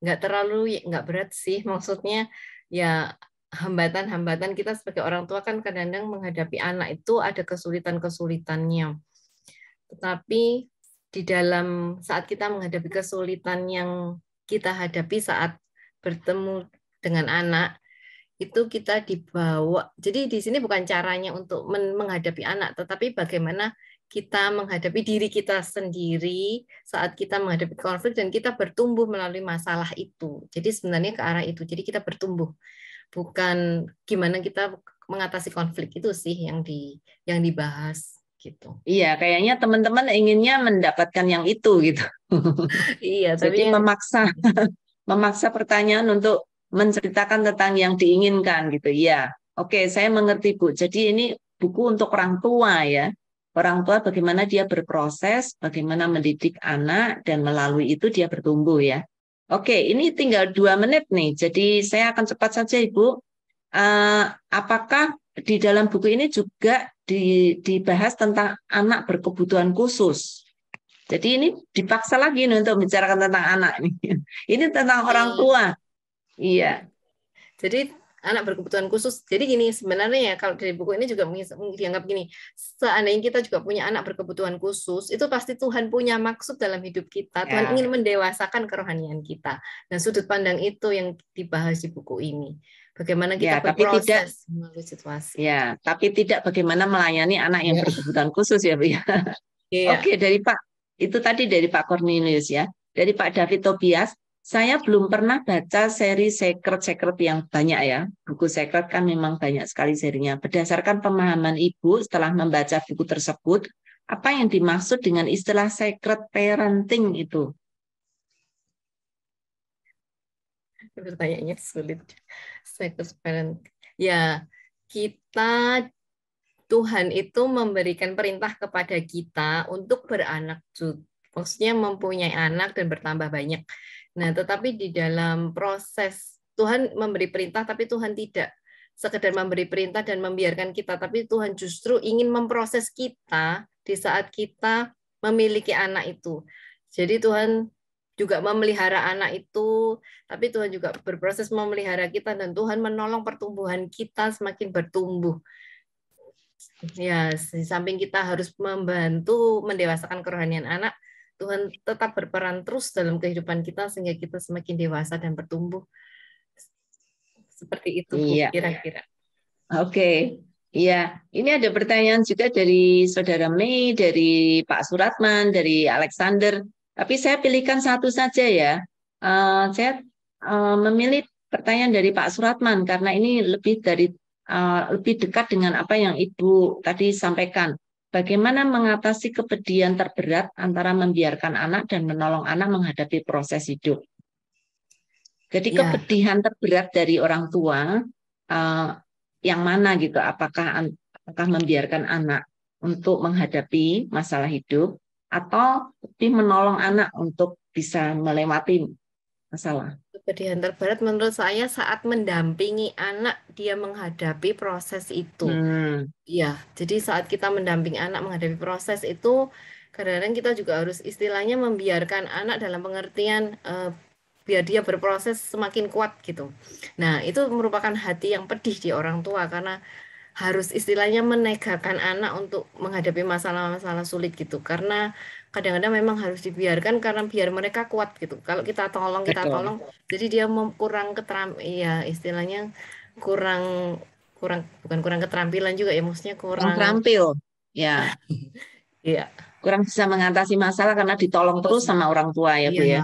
nggak berat sih. Maksudnya ya hambatan-hambatan kita sebagai orang tua kan kadang-kadang menghadapi anak itu ada kesulitan-kesulitannya. Tetapi di dalam saat kita menghadapi kesulitan yang kita hadapi saat bertemu dengan anak, itu kita dibawa. Jadi di sini bukan caranya untuk menghadapi anak, tetapi bagaimana kita menghadapi diri kita sendiri saat kita menghadapi konflik dan kita bertumbuh melalui masalah itu. Jadi sebenarnya ke arah itu. Jadi kita bertumbuh. Bukan gimana kita mengatasi konflik itu sih yang dibahas gitu. Iya, kayaknya teman-teman inginnya mendapatkan yang itu gitu. Iya, jadi memaksa pertanyaan untuk menceritakan tentang yang diinginkan gitu. Iya. Oke, saya mengerti, Bu. Jadi ini buku untuk orang tua ya. Orang tua bagaimana dia berproses, bagaimana mendidik anak, dan melalui itu dia bertumbuh ya. Oke, ini tinggal 2 menit nih. Jadi saya akan cepat saja, Ibu. Apakah di dalam buku ini juga dibahas tentang anak berkebutuhan khusus? Jadi ini dipaksa lagi nih untuk bicarakan tentang anak nih. Ini tentang orang tua. Iya. Jadi anak berkebutuhan khusus. Jadi gini, sebenarnya ya kalau dari buku ini juga dianggap gini, seandainya kita juga punya anak berkebutuhan khusus, itu pasti Tuhan punya maksud dalam hidup kita. Tuhan ingin mendewasakan kerohanian kita. Dan sudut pandang itu yang dibahas di buku ini. Bagaimana kita berproses melalui situasi. Ya, tapi tidak bagaimana melayani anak yang berkebutuhan khusus ya, Bu ya. Oke, dari Pak, itu tadi dari Pak Cornelius ya. Dari Pak David Tobias, saya belum pernah baca seri Secret yang banyak ya. Buku Secret kan memang banyak sekali serinya. Berdasarkan pemahaman Ibu setelah membaca buku tersebut, apa yang dimaksud dengan istilah secret parenting itu? Pertanyaannya sulit. Secret parenting. Ya, Tuhan itu memberikan perintah kepada kita untuk beranak. Maksudnya mempunyai anak dan bertambah banyak. Nah, tetapi di dalam proses Tuhan memberi perintah, tapi Tuhan tidak sekedar memberi perintah dan membiarkan kita, tapi Tuhan justru ingin memproses kita di saat kita memiliki anak itu. Jadi Tuhan juga memelihara anak itu, tapi Tuhan juga berproses memelihara kita dan Tuhan menolong pertumbuhan kita semakin bertumbuh. Ya, di samping kita harus membantu mendewasakan kerohanian anak, Tuhan tetap berperan terus dalam kehidupan kita sehingga kita semakin dewasa dan bertumbuh. Seperti itu, kira-kira. Oke. Iya, ini ada pertanyaan juga dari Saudara Mei, dari Pak Suratman, dari Alexander. Tapi saya pilihkan satu saja ya. Saya memilih pertanyaan dari Pak Suratman karena ini lebih dekat dengan apa yang Ibu tadi sampaikan. Bagaimana mengatasi kepedihan terberat antara membiarkan anak dan menolong anak menghadapi proses hidup. Jadi kepedihan terberat dari orang tua yang mana gitu? Apakah membiarkan anak untuk menghadapi masalah hidup atau lebih menolong anak untuk bisa melewati masalah? Kepedihan terberat menurut saya saat mendampingi anak dia menghadapi proses itu. Ya, jadi saat kita mendampingi anak menghadapi proses itu kadang-kadang kita juga harus istilahnya membiarkan anak dalam pengertian biar dia berproses semakin kuat gitu. Nah, itu merupakan hati yang pedih di orang tua karena harus istilahnya menegakan anak untuk menghadapi masalah-masalah sulit gitu. Karena kadang-kadang memang harus dibiarkan karena biar mereka kuat gitu. Kalau kita tolong, jadi dia kurang ya istilahnya kurang bukan kurang keterampilan juga ya, maksudnya kurang terampil. Ya. Iya. Kurang bisa mengatasi masalah karena ditolong terus sama orang tua ya, Bu ya.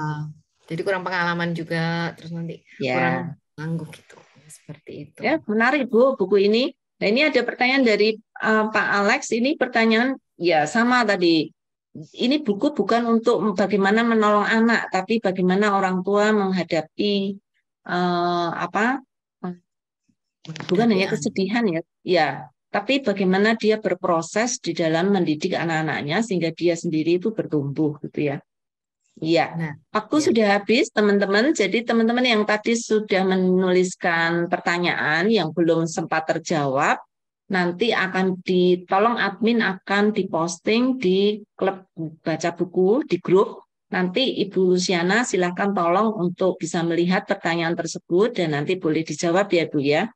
Jadi kurang pengalaman juga, terus nanti kurang nanggup gitu. Seperti itu. Ya, menarik Bu buku ini. Nah, ini ada pertanyaan dari Pak Alex. Ini pertanyaan ya sama tadi. Ini buku bukan untuk bagaimana menolong anak, tapi bagaimana orang tua menghadapi bukan hanya kesedihan ya. Ya, tapi bagaimana dia berproses di dalam mendidik anak-anaknya sehingga dia sendiri itu bertumbuh gitu ya. Iya, waktu sudah habis teman-teman. Jadi teman-teman yang tadi sudah menuliskan pertanyaan yang belum sempat terjawab, nanti akan tolong admin akan diposting di klub baca buku di grup. Nanti Ibu Luciana silakan tolong untuk bisa melihat pertanyaan tersebut dan nanti boleh dijawab ya Bu ya.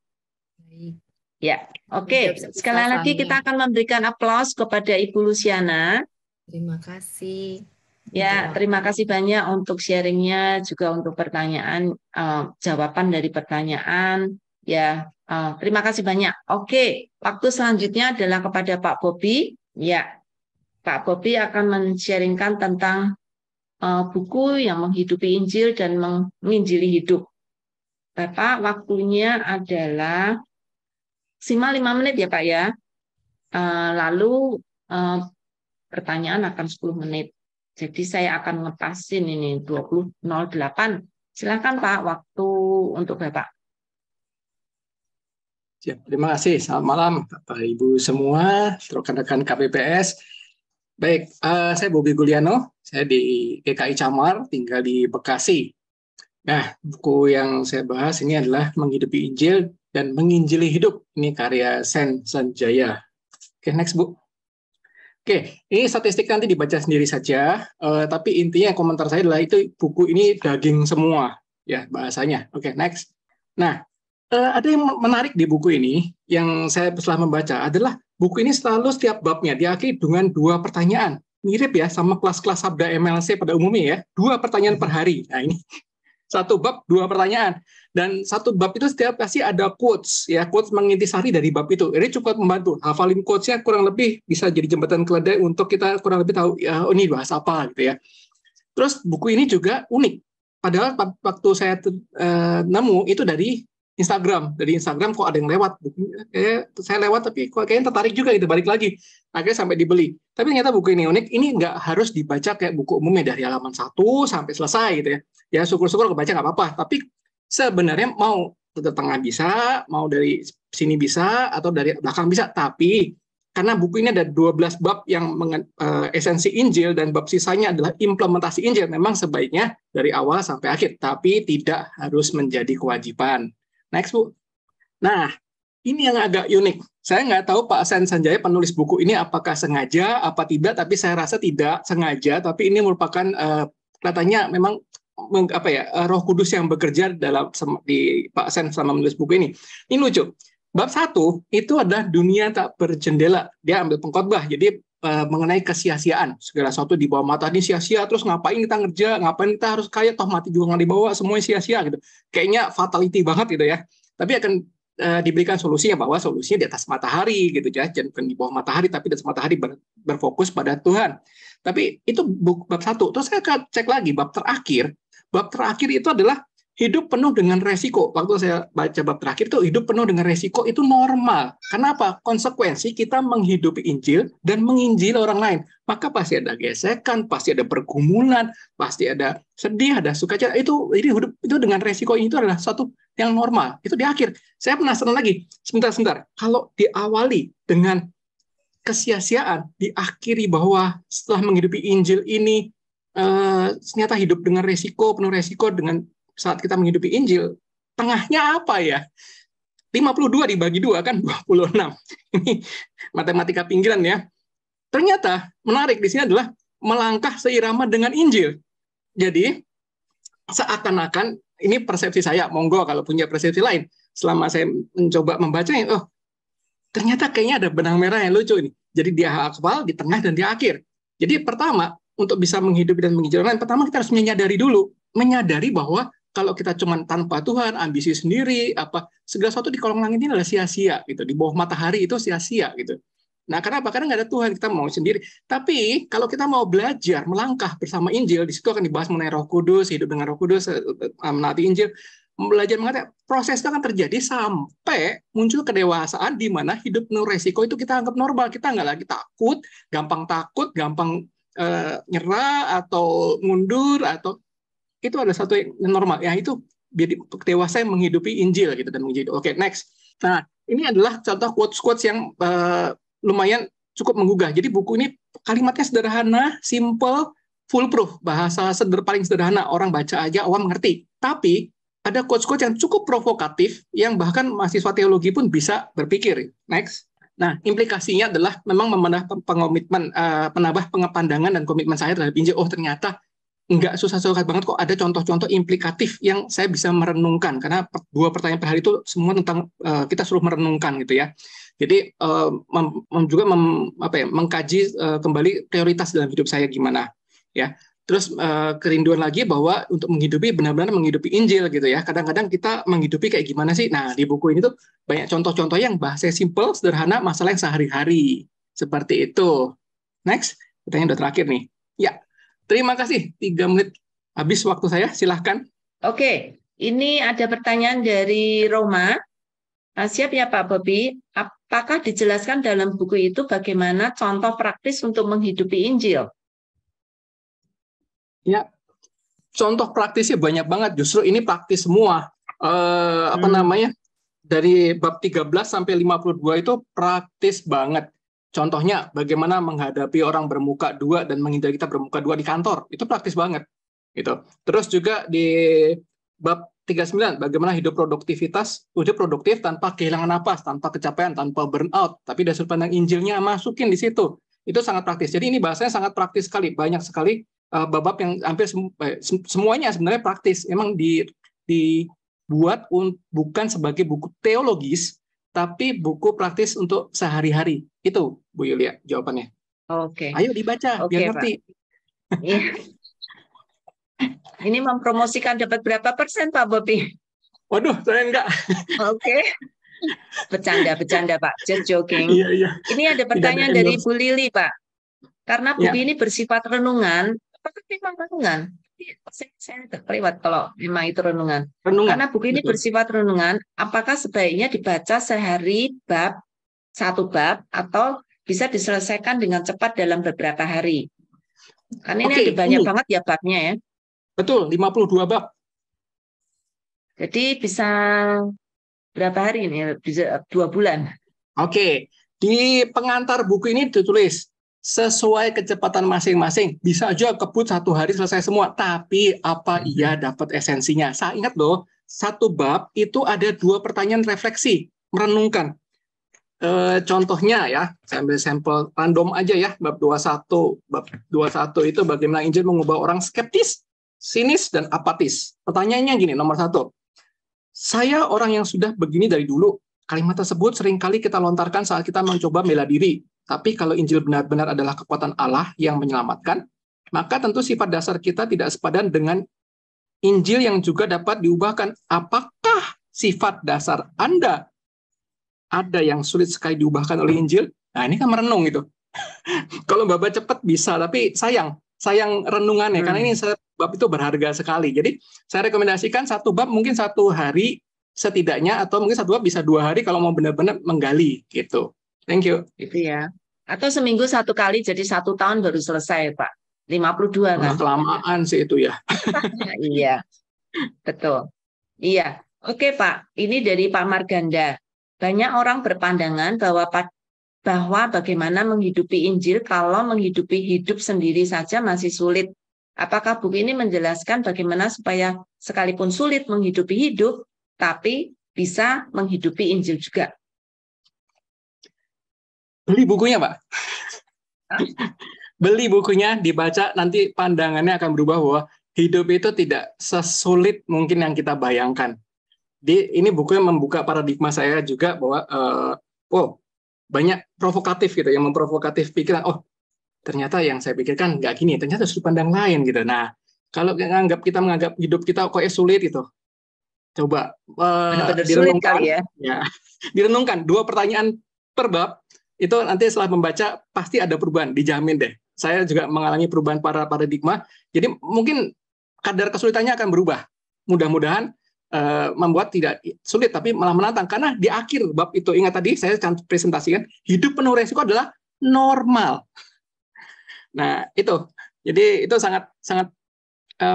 Ya, oke. Sekali lagi kita akan memberikan aplaus kepada Ibu Luciana. Terima kasih. Ya, terima kasih banyak untuk sharingnya, juga untuk pertanyaan, jawaban dari pertanyaan. Ya, terima kasih banyak. Oke, waktu selanjutnya adalah kepada Pak Bobi. Ya, Pak Bobi akan men-sharingkan tentang buku yang menghidupi Injil dan menginjili hidup. Bapak, waktunya adalah maksimal 5 menit ya Pak ya. Lalu pertanyaan akan 10 menit. Jadi saya akan ngepasin ini 20.08. Silakan Pak, waktu untuk Bapak. Siap, terima kasih. Selamat malam Bapak Ibu semua, rekan-rekan KPPS. Baik, saya Bobi Guliano, saya di GKI Camar, tinggal di Bekasi. Nah, buku yang saya bahas ini adalah Menghidupi Injil dan Menginjili Hidup. Ini karya Sen Sanjaya. Oke, next Bu. Oke, ini statistik nanti dibaca sendiri saja, tapi intinya komentar saya adalah itu buku ini daging semua, ya bahasanya. Oke, next. Nah, ada yang menarik di buku ini, yang saya setelah membaca, adalah buku ini selalu setiap babnya diakhiri dengan 2 pertanyaan. Mirip ya sama kelas-kelas Sabda MLC pada umumnya ya, 2 pertanyaan per hari. Nah ini, 1 bab 2 pertanyaan. Dan 1 bab itu setiap pasti ada quotes, ya quotes mengintisari dari bab itu. Ini cukup membantu. Hafalin quotes-nya kurang lebih bisa jadi jembatan keledai untuk kita kurang lebih tahu ya ini bahas apa gitu ya. Terus buku ini juga unik. Padahal waktu saya nemu itu dari Instagram. Dari Instagram kok ada yang lewat. Saya lewat tapi kok kayaknya tertarik juga gitu, balik lagi. Akhirnya sampai dibeli. Tapi ternyata buku ini unik. Ini nggak harus dibaca kayak buku umumnya dari halaman 1 sampai selesai gitu ya. Ya syukur-syukur kebaca nggak apa-apa. Tapi sebenarnya mau ke tengah bisa, mau dari sini bisa, atau dari belakang bisa. Tapi karena buku ini ada 12 bab yang esensi Injil dan bab sisanya adalah implementasi Injil, memang sebaiknya dari awal sampai akhir. Tapi tidak harus menjadi kewajiban. Next, Bu. Nah, ini yang agak unik. Saya nggak tahu Pak Sen Sanjaya penulis buku ini apakah sengaja, apa tidak, tapi saya rasa tidak sengaja, tapi ini merupakan katanya memang Roh Kudus yang bekerja di Pak Sen selama menulis buku ini. Ini lucu. Bab 1 itu adalah dunia tak berjendela. Dia ambil pengkhotbah. Jadi mengenai kesia-siaan. Segala sesuatu di bawah mata ini sia-sia, terus ngapain kita ngerja, ngapain kita harus kaya, toh mati juga nggak dibawa, semuanya sia-sia gitu. Kayaknya fatality banget gitu ya. Tapi akan diberikan solusinya bahwa solusinya di atas matahari gitu ya. Jangan bukan di bawah matahari, tapi di atas matahari berfokus pada Tuhan. Tapi itu bab 1. Terus saya cek lagi bab terakhir. Bab terakhir itu adalah hidup penuh dengan resiko. Waktu saya baca bab terakhir itu hidup penuh dengan resiko itu normal. Kenapa? Konsekuensi kita menghidupi Injil dan menginjil orang lain. Maka pasti ada gesekan, pasti ada pergumulan, pasti ada sedih, ada sukacita. Itu hidup itu dengan resiko itu adalah satu yang normal. Itu di akhir. Saya penasaran lagi. Sebentar. Kalau diawali dengan kesia-siaan, diakhiri bahwa setelah menghidupi Injil ini ternyata hidup dengan resiko, penuh resiko dengan saat kita menghidupi Injil, tengahnya apa ya? 52 dibagi 2 kan 26. Ini matematika pinggiran ya. Ternyata menarik di sini adalah melangkah seirama dengan Injil. Jadi seakan-akan, ini persepsi saya, monggo kalau punya persepsi lain. Selama saya mencoba membacanya, oh ternyata kayaknya ada benang merah yang lucu ini. Jadi di awal, di tengah, dan di akhir. Jadi pertama, untuk bisa menghidupi dan menginjil orang lain, pertama kita harus menyadari bahwa kalau kita cuma tanpa Tuhan, ambisi sendiri, segala sesuatu di kolong langit ini adalah sia-sia gitu. Di bawah matahari itu sia-sia gitu. Nah, kenapa? Karena nggak ada Tuhan, kita mau sendiri. Tapi kalau kita mau belajar melangkah bersama Injil, di situ akan dibahas mengenai Roh Kudus, hidup dengan Roh Kudus, menaati Injil, belajar mengatakan proses itu akan terjadi sampai muncul kedewasaan di mana hidup penuh resiko itu kita anggap normal. Kita nggak lagi takut, gampang nyerah atau mundur, atau itu ada satu yang normal. Ya itu dewasa yang menghidupi Injil gitu dan menjadi oke, next. Nah, ini adalah contoh quotes yang lumayan cukup menggugah. Jadi buku ini kalimatnya sederhana, simple, foolproof, bahasa paling sederhana, orang baca aja awam mengerti. Tapi ada quotes-quotes yang cukup provokatif yang bahkan mahasiswa teologi pun bisa berpikir. Next. Nah, implikasinya adalah memang menambah pandangan dan komitmen saya terhadap Injil. Oh, ternyata nggak susah-susah banget kok, ada contoh-contoh implikatif yang saya bisa merenungkan, karena 2 pertanyaan per hari itu semua tentang kita suruh merenungkan gitu ya. Jadi juga mengkaji kembali prioritas dalam hidup saya gimana ya. Terus kerinduan lagi bahwa untuk menghidupi, benar-benar menghidupi Injil gitu ya. Kadang-kadang kita menghidupi kayak gimana sih? Nah, di buku ini tuh banyak contoh-contoh yang bahasa simple, sederhana, masalah yang sehari-hari. Seperti itu. Next, pertanyaan udah terakhir nih. Ya, terima kasih. 3 menit habis waktu saya. Silahkan. Oke, ini ada pertanyaan dari Roma. Siap ya Pak Bobi? Apakah dijelaskan dalam buku itu bagaimana contoh praktis untuk menghidupi Injil? Ya, contoh praktisnya banyak banget. Justru ini praktis semua. Dari bab 13 sampai 52 itu praktis banget. Contohnya, bagaimana menghadapi orang bermuka 2 dan menghindari kita bermuka 2 di kantor. Itu praktis banget. Gitu. Terus juga di bab 39, bagaimana hidup produktif tanpa kehilangan napas, tanpa kecapean, tanpa burnout. Tapi dari sudut pandang Injilnya masukin di situ. Itu sangat praktis. Jadi ini bahasanya sangat praktis sekali. Banyak sekali bab yang hampir semuanya sebenarnya praktis. Emang dibuat bukan sebagai buku teologis, tapi buku praktis untuk sehari-hari. Itu, Bu Yulia, jawabannya. Oke. Ayo dibaca, biar ngerti. Ini mempromosikan dapat berapa persen, Pak Bobi? Waduh, saya enggak. Oke. Bercanda, Pak. Just joking. Iya. Ini ada pertanyaan dari Bu Lili, Pak. Karena buku ini bersifat renungan, apakah memang renungan? Saya terlewat kalau memang itu renungan. Karena buku ini bersifat renungan, apakah sebaiknya dibaca sehari satu bab atau bisa diselesaikan dengan cepat dalam beberapa hari? Karena ini ada banyak banget ya babnya ya. Betul, 52 bab. Jadi bisa berapa hari ini? Bisa 2 bulan. Oke. Di pengantar buku ini ditulis sesuai kecepatan masing-masing. Bisa aja kebut 1 hari selesai semua. Tapi apa ia dapat esensinya? Saya ingat loh, 1 bab itu ada 2 pertanyaan refleksi, merenungkan. Contohnya ya, saya ambil sampel random aja ya, bab 21. Bab 21 itu bagaimana Injil mengubah orang skeptis, sinis, dan apatis. Pertanyaannya gini, nomor 1. Saya orang yang sudah begini dari dulu. Kalimat tersebut seringkali kita lontarkan saat kita mencoba bela diri. Tapi kalau Injil benar-benar adalah kekuatan Allah yang menyelamatkan, maka tentu sifat dasar kita tidak sepadan dengan Injil yang juga dapat diubahkan. Apakah sifat dasar Anda ada yang sulit sekali diubahkan oleh Injil? Nah, ini kan merenung itu. Kalau babat cepat bisa, tapi sayang renungannya, karena ini bab itu berharga sekali. Jadi saya rekomendasikan 1 bab mungkin 1 hari setidaknya, atau mungkin 1 bab bisa 2 hari kalau mau benar-benar menggali gitu. Thank you. Itu ya. Atau seminggu 1 kali, jadi 1 tahun baru selesai, Pak. 52 kan? Kelamaan sih itu ya. Iya, betul. Iya. Oke, Pak. Ini dari Pak Marganda. Banyak orang berpandangan bahwa bagaimana menghidupi Injil kalau menghidupi hidup sendiri saja masih sulit. Apakah buku ini menjelaskan bagaimana supaya sekalipun sulit menghidupi hidup, tapi bisa menghidupi Injil juga? Beli bukunya, Pak. beli bukunya, dibaca, nanti pandangannya akan berubah bahwa hidup itu tidak sesulit mungkin yang kita bayangkan. Ini bukunya membuka paradigma saya juga bahwa banyak provokatif gitu, yang memprovokatif pikiran. Oh, ternyata yang saya pikirkan nggak gini, ternyata sudut pandang lain gitu. Nah, kalau kita menganggap hidup kita kok sulit gitu, coba direnungkan, ya, direnungkan 2 pertanyaan per bab. Itu nanti setelah membaca pasti ada perubahan, dijamin deh. Saya juga mengalami perubahan paradigma. Jadi mungkin kadar kesulitannya akan berubah. Mudah-mudahan membuat tidak sulit, tapi malah menantang. Karena di akhir bab itu, ingat tadi saya presentasikan, hidup penuh resiko adalah normal. Nah, itu. Jadi itu sangat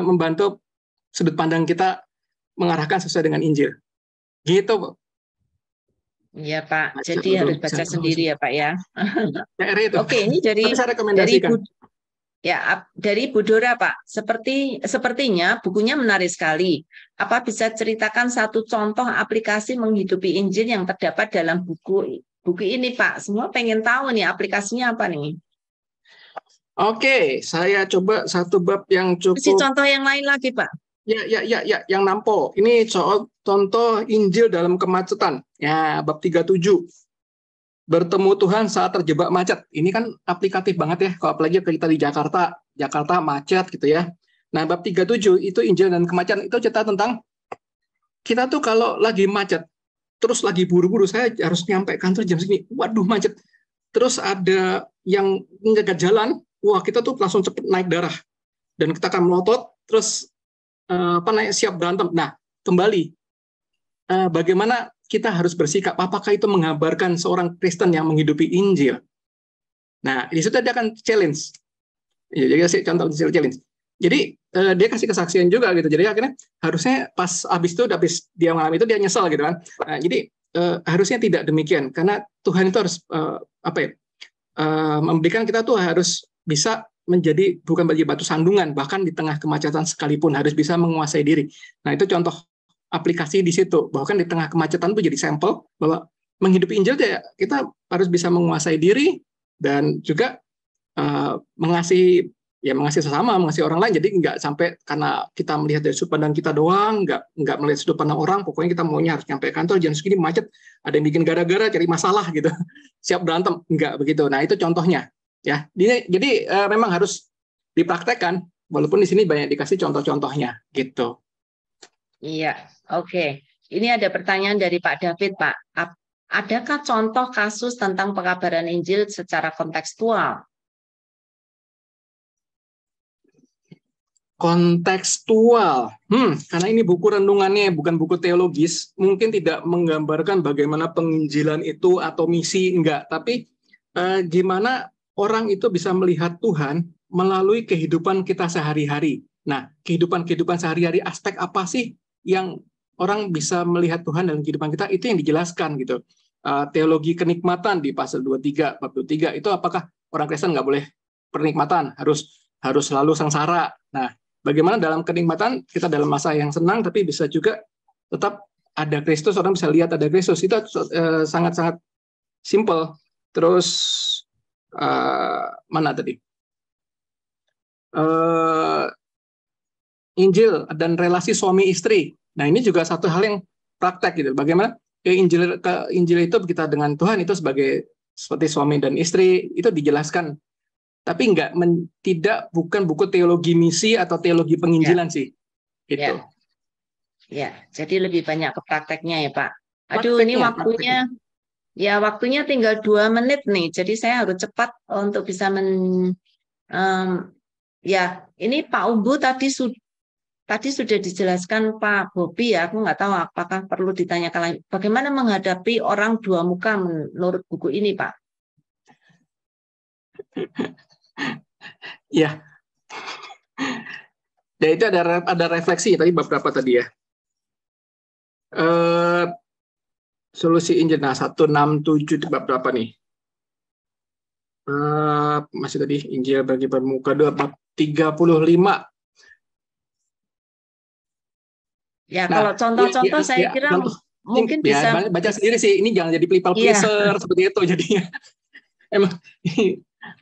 membantu sudut pandang kita mengarahkan sesuai dengan Injil. Gitu, Bu. Iya, Pak. Jadi harus baca sendiri ya, Pak ya. Oke, ini dari Bu Dora, Pak. Sepertinya bukunya menarik sekali. Apa bisa ceritakan satu contoh aplikasi menghidupi Injil yang terdapat dalam buku ini, Pak? Semua pengen tahu nih aplikasinya apa nih. Oke, saya coba satu bab yang cukup. Kasih contoh yang lain lagi, Pak. Ya, yang nampol. Ini contoh Injil dalam kemacetan. Ya, bab 37. Bertemu Tuhan saat terjebak macet. Ini kan aplikatif banget ya, kalau apalagi kita di Jakarta macet gitu ya. Nah, bab 37 itu Injil dan kemacetan, itu cerita tentang kita tuh kalau lagi macet, terus lagi buru-buru, saya harus nyampe kantor jam segini, waduh macet. Terus ada yang ngegat jalan, wah kita tuh langsung cepet naik darah. Dan kita akan melotot, terus siap berantem. Nah, kembali, bagaimana kita harus bersikap, apakah itu menggambarkan seorang Kristen yang menghidupi Injil? Nah, di situ dia akan challenge. Ya, jadi kasih contoh challenge. Jadi dia kasih kesaksian juga gitu. Jadi akhirnya harusnya pas habis dia mengalami itu dia nyesal gitu kan. Nah, jadi harusnya tidak demikian, karena Tuhan itu harus memberikan kita tuh harus bisa menjadi bukan bagi batu sandungan, bahkan di tengah kemacetan sekalipun harus bisa menguasai diri. Nah, itu contoh aplikasi di situ, bahkan di tengah kemacetan itu jadi sampel bahwa menghidupi Injil kita harus bisa menguasai diri dan juga mengasihi sesama, mengasihi orang lain. Jadi nggak sampai karena kita melihat dari sudut pandang kita doang, nggak melihat sudut pandang orang, pokoknya kita maunya harus nyampe kantor jam segini macet, ada yang bikin gara-gara cari masalah gitu, siap berantem, nggak begitu. Nah, itu contohnya ya. Jadi memang harus dipraktekkan, walaupun di sini banyak dikasih contoh-contohnya gitu. Iya, oke. Ini ada pertanyaan dari Pak David, Pak. Adakah contoh kasus tentang pekabaran Injil secara kontekstual? Kontekstual, karena ini buku renungannya bukan buku teologis, mungkin tidak menggambarkan bagaimana penginjilan itu atau misi, enggak. Tapi gimana orang itu bisa melihat Tuhan melalui kehidupan kita sehari-hari. Nah, kehidupan sehari-hari, aspek apa sih yang orang bisa melihat Tuhan dalam kehidupan kita, itu yang dijelaskan gitu. Teologi kenikmatan di pasal 23, bab 23, itu apakah orang Kristen nggak boleh pernikmatan, harus selalu sengsara. Nah, bagaimana dalam kenikmatan kita dalam masa yang senang, tapi bisa juga tetap ada Kristus, orang bisa lihat ada Kristus. Itu sangat-sangat simple. Terus mana tadi? Injil dan relasi suami istri. Nah, ini juga satu hal yang praktek gitu. Bagaimana Injil itu kita dengan Tuhan itu seperti suami dan istri, itu dijelaskan. Tapi bukan buku teologi misi atau teologi penginjilan sih. Gitu. Ya, jadi lebih banyak ke prakteknya ya, Pak. Aduh, ini waktunya. Ya, waktunya tinggal 2 menit nih. Jadi saya harus cepat untuk bisa ini Pak Umbu tadi sudah dijelaskan Pak Bobi ya, aku nggak tahu apakah perlu ditanyakan lagi. Bagaimana menghadapi orang 2 muka menurut buku ini, Pak? Ya. Ya, itu ada refleksi tadi beberapa tadi ya. Solusi Injil, nah 167 bab berapa nih? Masih tadi Injil bagi bermuka 2 bab 35. Ya, kalau contoh-contoh saya kira mungkin bisa baca sendiri sih. Ini jangan jadi people pleaser seperti itu jadinya. Emang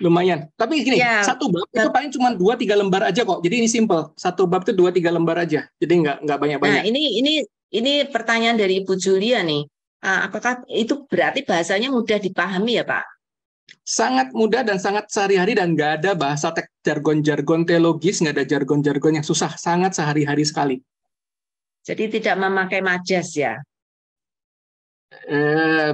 Lumayan. Tapi gini, Ya, satu bab itu paling cuma 2-3 lembar aja kok. Jadi ini simple. Satu bab itu 2-3 lembar aja. Jadi nggak banyak-banyak. Nah, ini pertanyaan dari Ibu Julia nih. Apakah itu berarti bahasanya mudah dipahami ya, Pak? Sangat mudah dan sangat sehari-hari, dan nggak ada bahasa jargon-jargon teologis, nggak ada jargon-jargon yang susah. Sangat sehari-hari sekali. Jadi tidak memakai majas ya?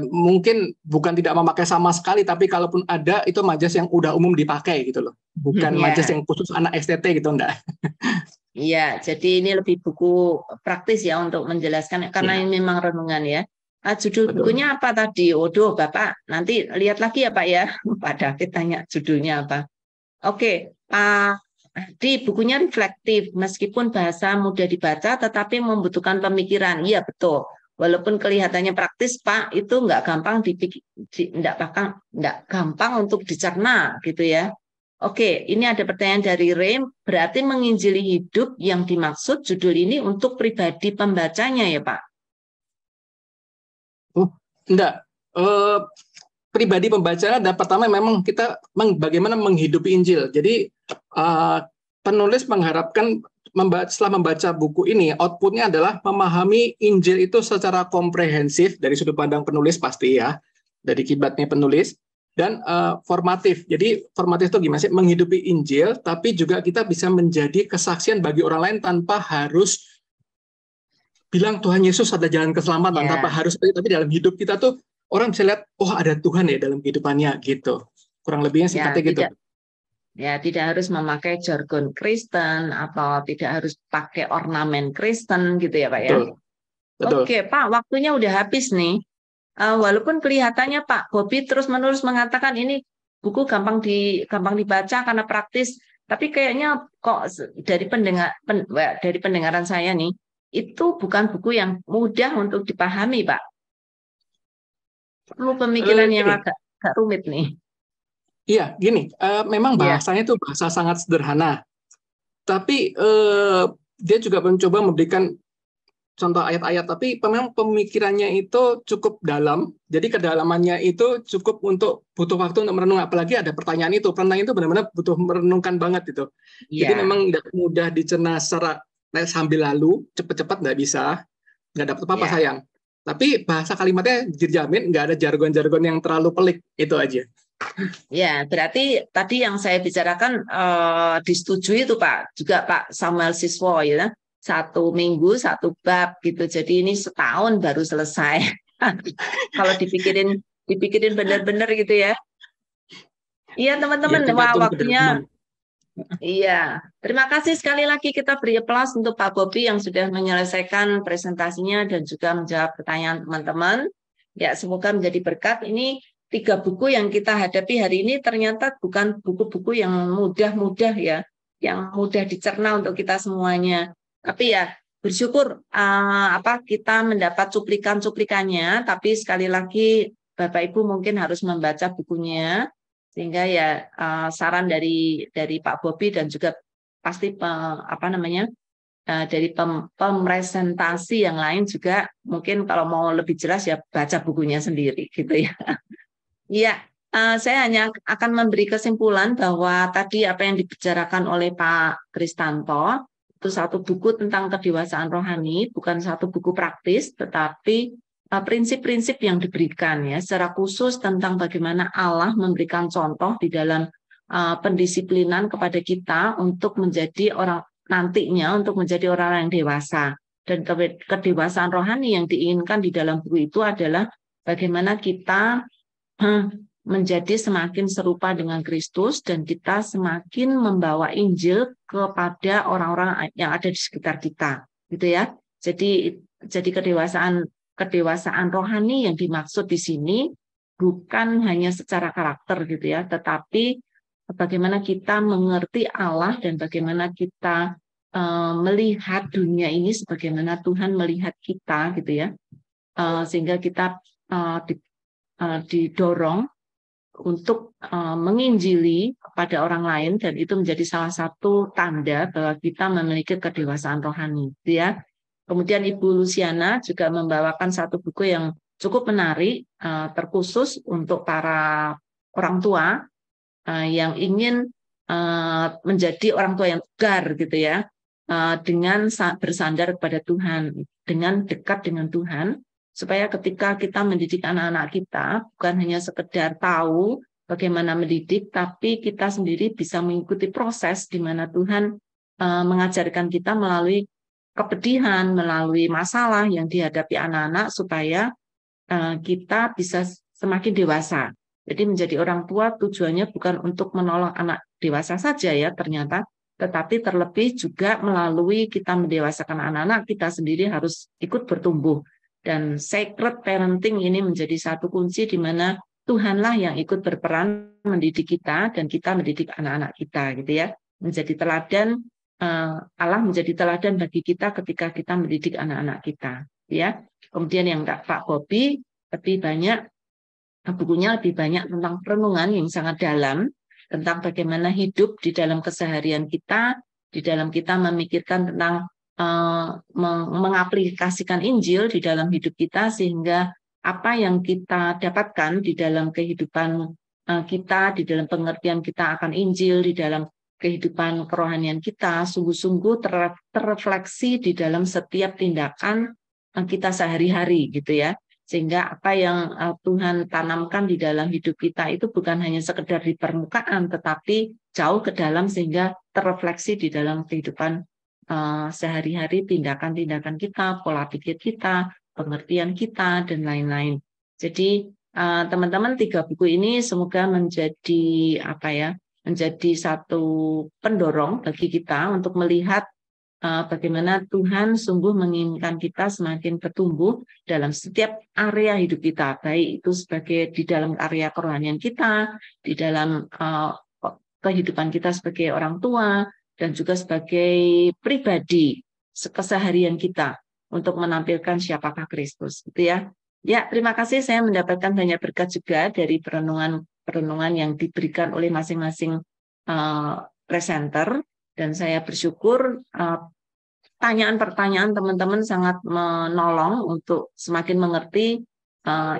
Mungkin bukan tidak memakai sama sekali, tapi kalaupun ada itu majas yang udah umum dipakai gitu loh, bukan majas yang khusus anak STT gitu, enggak. Iya, jadi ini lebih buku praktis ya untuk menjelaskan, karena ini memang renungan ya. Judul bukunya apa tadi? Waduh, Bapak nanti lihat lagi ya Pak ya. Pak David tanya judulnya apa. Oke, di bukunya reflektif, meskipun bahasa mudah dibaca tetapi membutuhkan pemikiran. Iya betul. Walaupun kelihatannya praktis, Pak, itu nggak gampang untuk dicerna gitu ya. Oke, ini ada pertanyaan dari Rem. Berarti menginjili hidup yang dimaksud judul ini untuk pribadi pembacanya ya, Pak? Enggak. Pribadi pembacanya ada pertama memang kita bagaimana menghidupi Injil. Jadi penulis mengharapkan setelah membaca buku ini, outputnya adalah memahami Injil itu secara komprehensif dari sudut pandang penulis pasti ya, dari kiblatnya penulis, dan formatif. Jadi formatif itu gimana sih? Menghidupi Injil, tapi juga kita bisa menjadi kesaksian bagi orang lain tanpa harus bilang Tuhan Yesus ada jalan keselamatan, tanpa harus, tapi dalam hidup kita tuh orang bisa lihat, oh ada Tuhan ya dalam kehidupannya gitu. Kurang lebihnya sifatnya gitu. Ya, tidak harus memakai jargon Kristen atau tidak harus pakai ornamen Kristen gitu ya Pak ya. Betul. Oke Pak, waktunya udah habis nih. Walaupun kelihatannya Pak Bobi terus-menerus mengatakan ini buku gampang dibaca karena praktis, tapi kayaknya kok dari pendengaran saya nih, itu bukan buku yang mudah untuk dipahami Pak. Perlu pemikiran yang agak rumit nih. Iya, gini, memang bahasanya itu bahasa sangat sederhana, tapi dia juga mencoba memberikan contoh ayat-ayat, tapi memang pemikirannya itu cukup dalam, jadi kedalamannya itu cukup untuk butuh waktu untuk merenung, apalagi ada pertanyaan itu benar-benar butuh merenungkan banget itu. Jadi memang tidak mudah dicerna secara sambil lalu, cepat-cepat nggak bisa, nggak dapat apa-apa sayang. Tapi bahasa kalimatnya dijamin nggak ada jargon-jargon yang terlalu pelik, itu aja. Ya, berarti tadi yang saya bicarakan disetujui itu Pak, juga Pak Samuel Siswo ya, 1 minggu 1 bab gitu. Jadi ini setahun baru selesai. Kalau dipikirin benar-benar gitu ya. Iya teman-teman, waktunya. Iya, terima kasih sekali lagi, kita beri aplaus untuk Pak Bobi yang sudah menyelesaikan presentasinya dan juga menjawab pertanyaan teman-teman. Ya, semoga menjadi berkat. Ini 3 buku yang kita hadapi hari ini ternyata bukan buku-buku yang mudah-mudah ya, yang mudah dicerna untuk kita semuanya. Tapi ya bersyukur kita mendapat cuplikan-cuplikannya, tapi sekali lagi Bapak Ibu mungkin harus membaca bukunya, sehingga ya saran dari Pak Bobi dan juga pasti dari presentasi yang lain juga mungkin kalau mau lebih jelas ya baca bukunya sendiri gitu ya. Iya, saya hanya akan memberi kesimpulan bahwa tadi apa yang dibicarakan oleh Pak Kristanto itu satu buku tentang kedewasaan rohani, bukan satu buku praktis, tetapi prinsip-prinsip yang diberikan ya, secara khusus tentang bagaimana Allah memberikan contoh di dalam pendisiplinan kepada kita untuk menjadi orang nantinya untuk menjadi orang yang dewasa. Dan kedewasaan rohani yang diinginkan di dalam buku itu adalah bagaimana kita menjadi semakin serupa dengan Kristus dan kita semakin membawa Injil kepada orang-orang yang ada di sekitar kita, gitu ya. Jadi kedewasaan rohani yang dimaksud di sini bukan hanya secara karakter gitu ya, tetapi bagaimana kita mengerti Allah dan bagaimana kita melihat dunia ini sebagaimana Tuhan melihat kita gitu ya, sehingga kita didorong untuk menginjili kepada orang lain, dan itu menjadi salah satu tanda bahwa kita memiliki kedewasaan rohani, gitu ya. Kemudian Ibu Luciana juga membawakan satu buku yang cukup menarik, terkhusus untuk para orang tua, yang ingin menjadi orang tua yang tegar gitu ya, dengan bersandar kepada Tuhan, dengan dekat dengan Tuhan, supaya ketika kita mendidik anak-anak kita bukan hanya sekedar tahu bagaimana mendidik, tapi kita sendiri bisa mengikuti proses di mana Tuhan mengajarkan kita melalui kepedihan, melalui masalah yang dihadapi anak-anak, supaya kita bisa semakin dewasa. Jadi menjadi orang tua tujuannya bukan untuk menolong anak dewasa saja ya ternyata, tetapi terlebih juga melalui kita mendewasakan anak-anak, kita sendiri harus ikut bertumbuh. Dan sacred parenting ini menjadi satu kunci di mana Tuhanlah yang ikut berperan mendidik kita dan kita mendidik anak-anak kita gitu ya. Menjadi teladan, Allah menjadi teladan bagi kita ketika kita mendidik anak-anak kita ya. Kemudian yang Pak Bobi lebih banyak, bukunya lebih banyak tentang renungan yang sangat dalam, tentang bagaimana hidup di dalam keseharian kita, di dalam kita memikirkan tentang mengaplikasikan Injil di dalam hidup kita, sehingga apa yang kita dapatkan di dalam kehidupan kita, di dalam pengertian kita akan Injil, di dalam kehidupan kerohanian kita, sungguh-sungguh terrefleksi di dalam setiap tindakan kita sehari-hari gitu ya. Sehingga apa yang Tuhan tanamkan di dalam hidup kita itu bukan hanya sekedar di permukaan, tetapi jauh ke dalam, sehingga terrefleksi di dalam kehidupan sehari-hari, tindakan-tindakan kita, pola pikir kita, pengertian kita, dan lain-lain. Jadi teman-teman, 3 buku ini semoga menjadi menjadi satu pendorong bagi kita untuk melihat bagaimana Tuhan sungguh menginginkan kita semakin bertumbuh dalam setiap area hidup kita, baik itu sebagai di dalam area kerohanian kita, di dalam kehidupan kita sebagai orang tua, dan juga sebagai pribadi keseharian kita untuk menampilkan siapakah Kristus, gitu ya. Ya, terima kasih, saya mendapatkan banyak berkat juga dari perenungan yang diberikan oleh masing-masing presenter. Dan saya bersyukur pertanyaan-pertanyaan teman-teman sangat menolong untuk semakin mengerti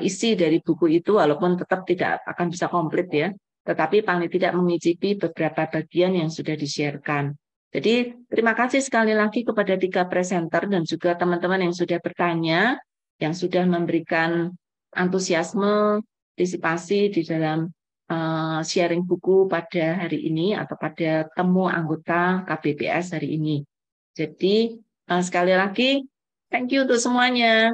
isi dari buku itu, walaupun tetap tidak akan bisa komplit ya, tetapi paling tidak mengicipi beberapa bagian yang sudah di-share-kan. Jadi terima kasih sekali lagi kepada 3 presenter dan juga teman-teman yang sudah bertanya, yang sudah memberikan antusiasme, partisipasi di dalam sharing buku pada hari ini atau pada temu anggota KBPS hari ini. Jadi sekali lagi, thank you untuk semuanya.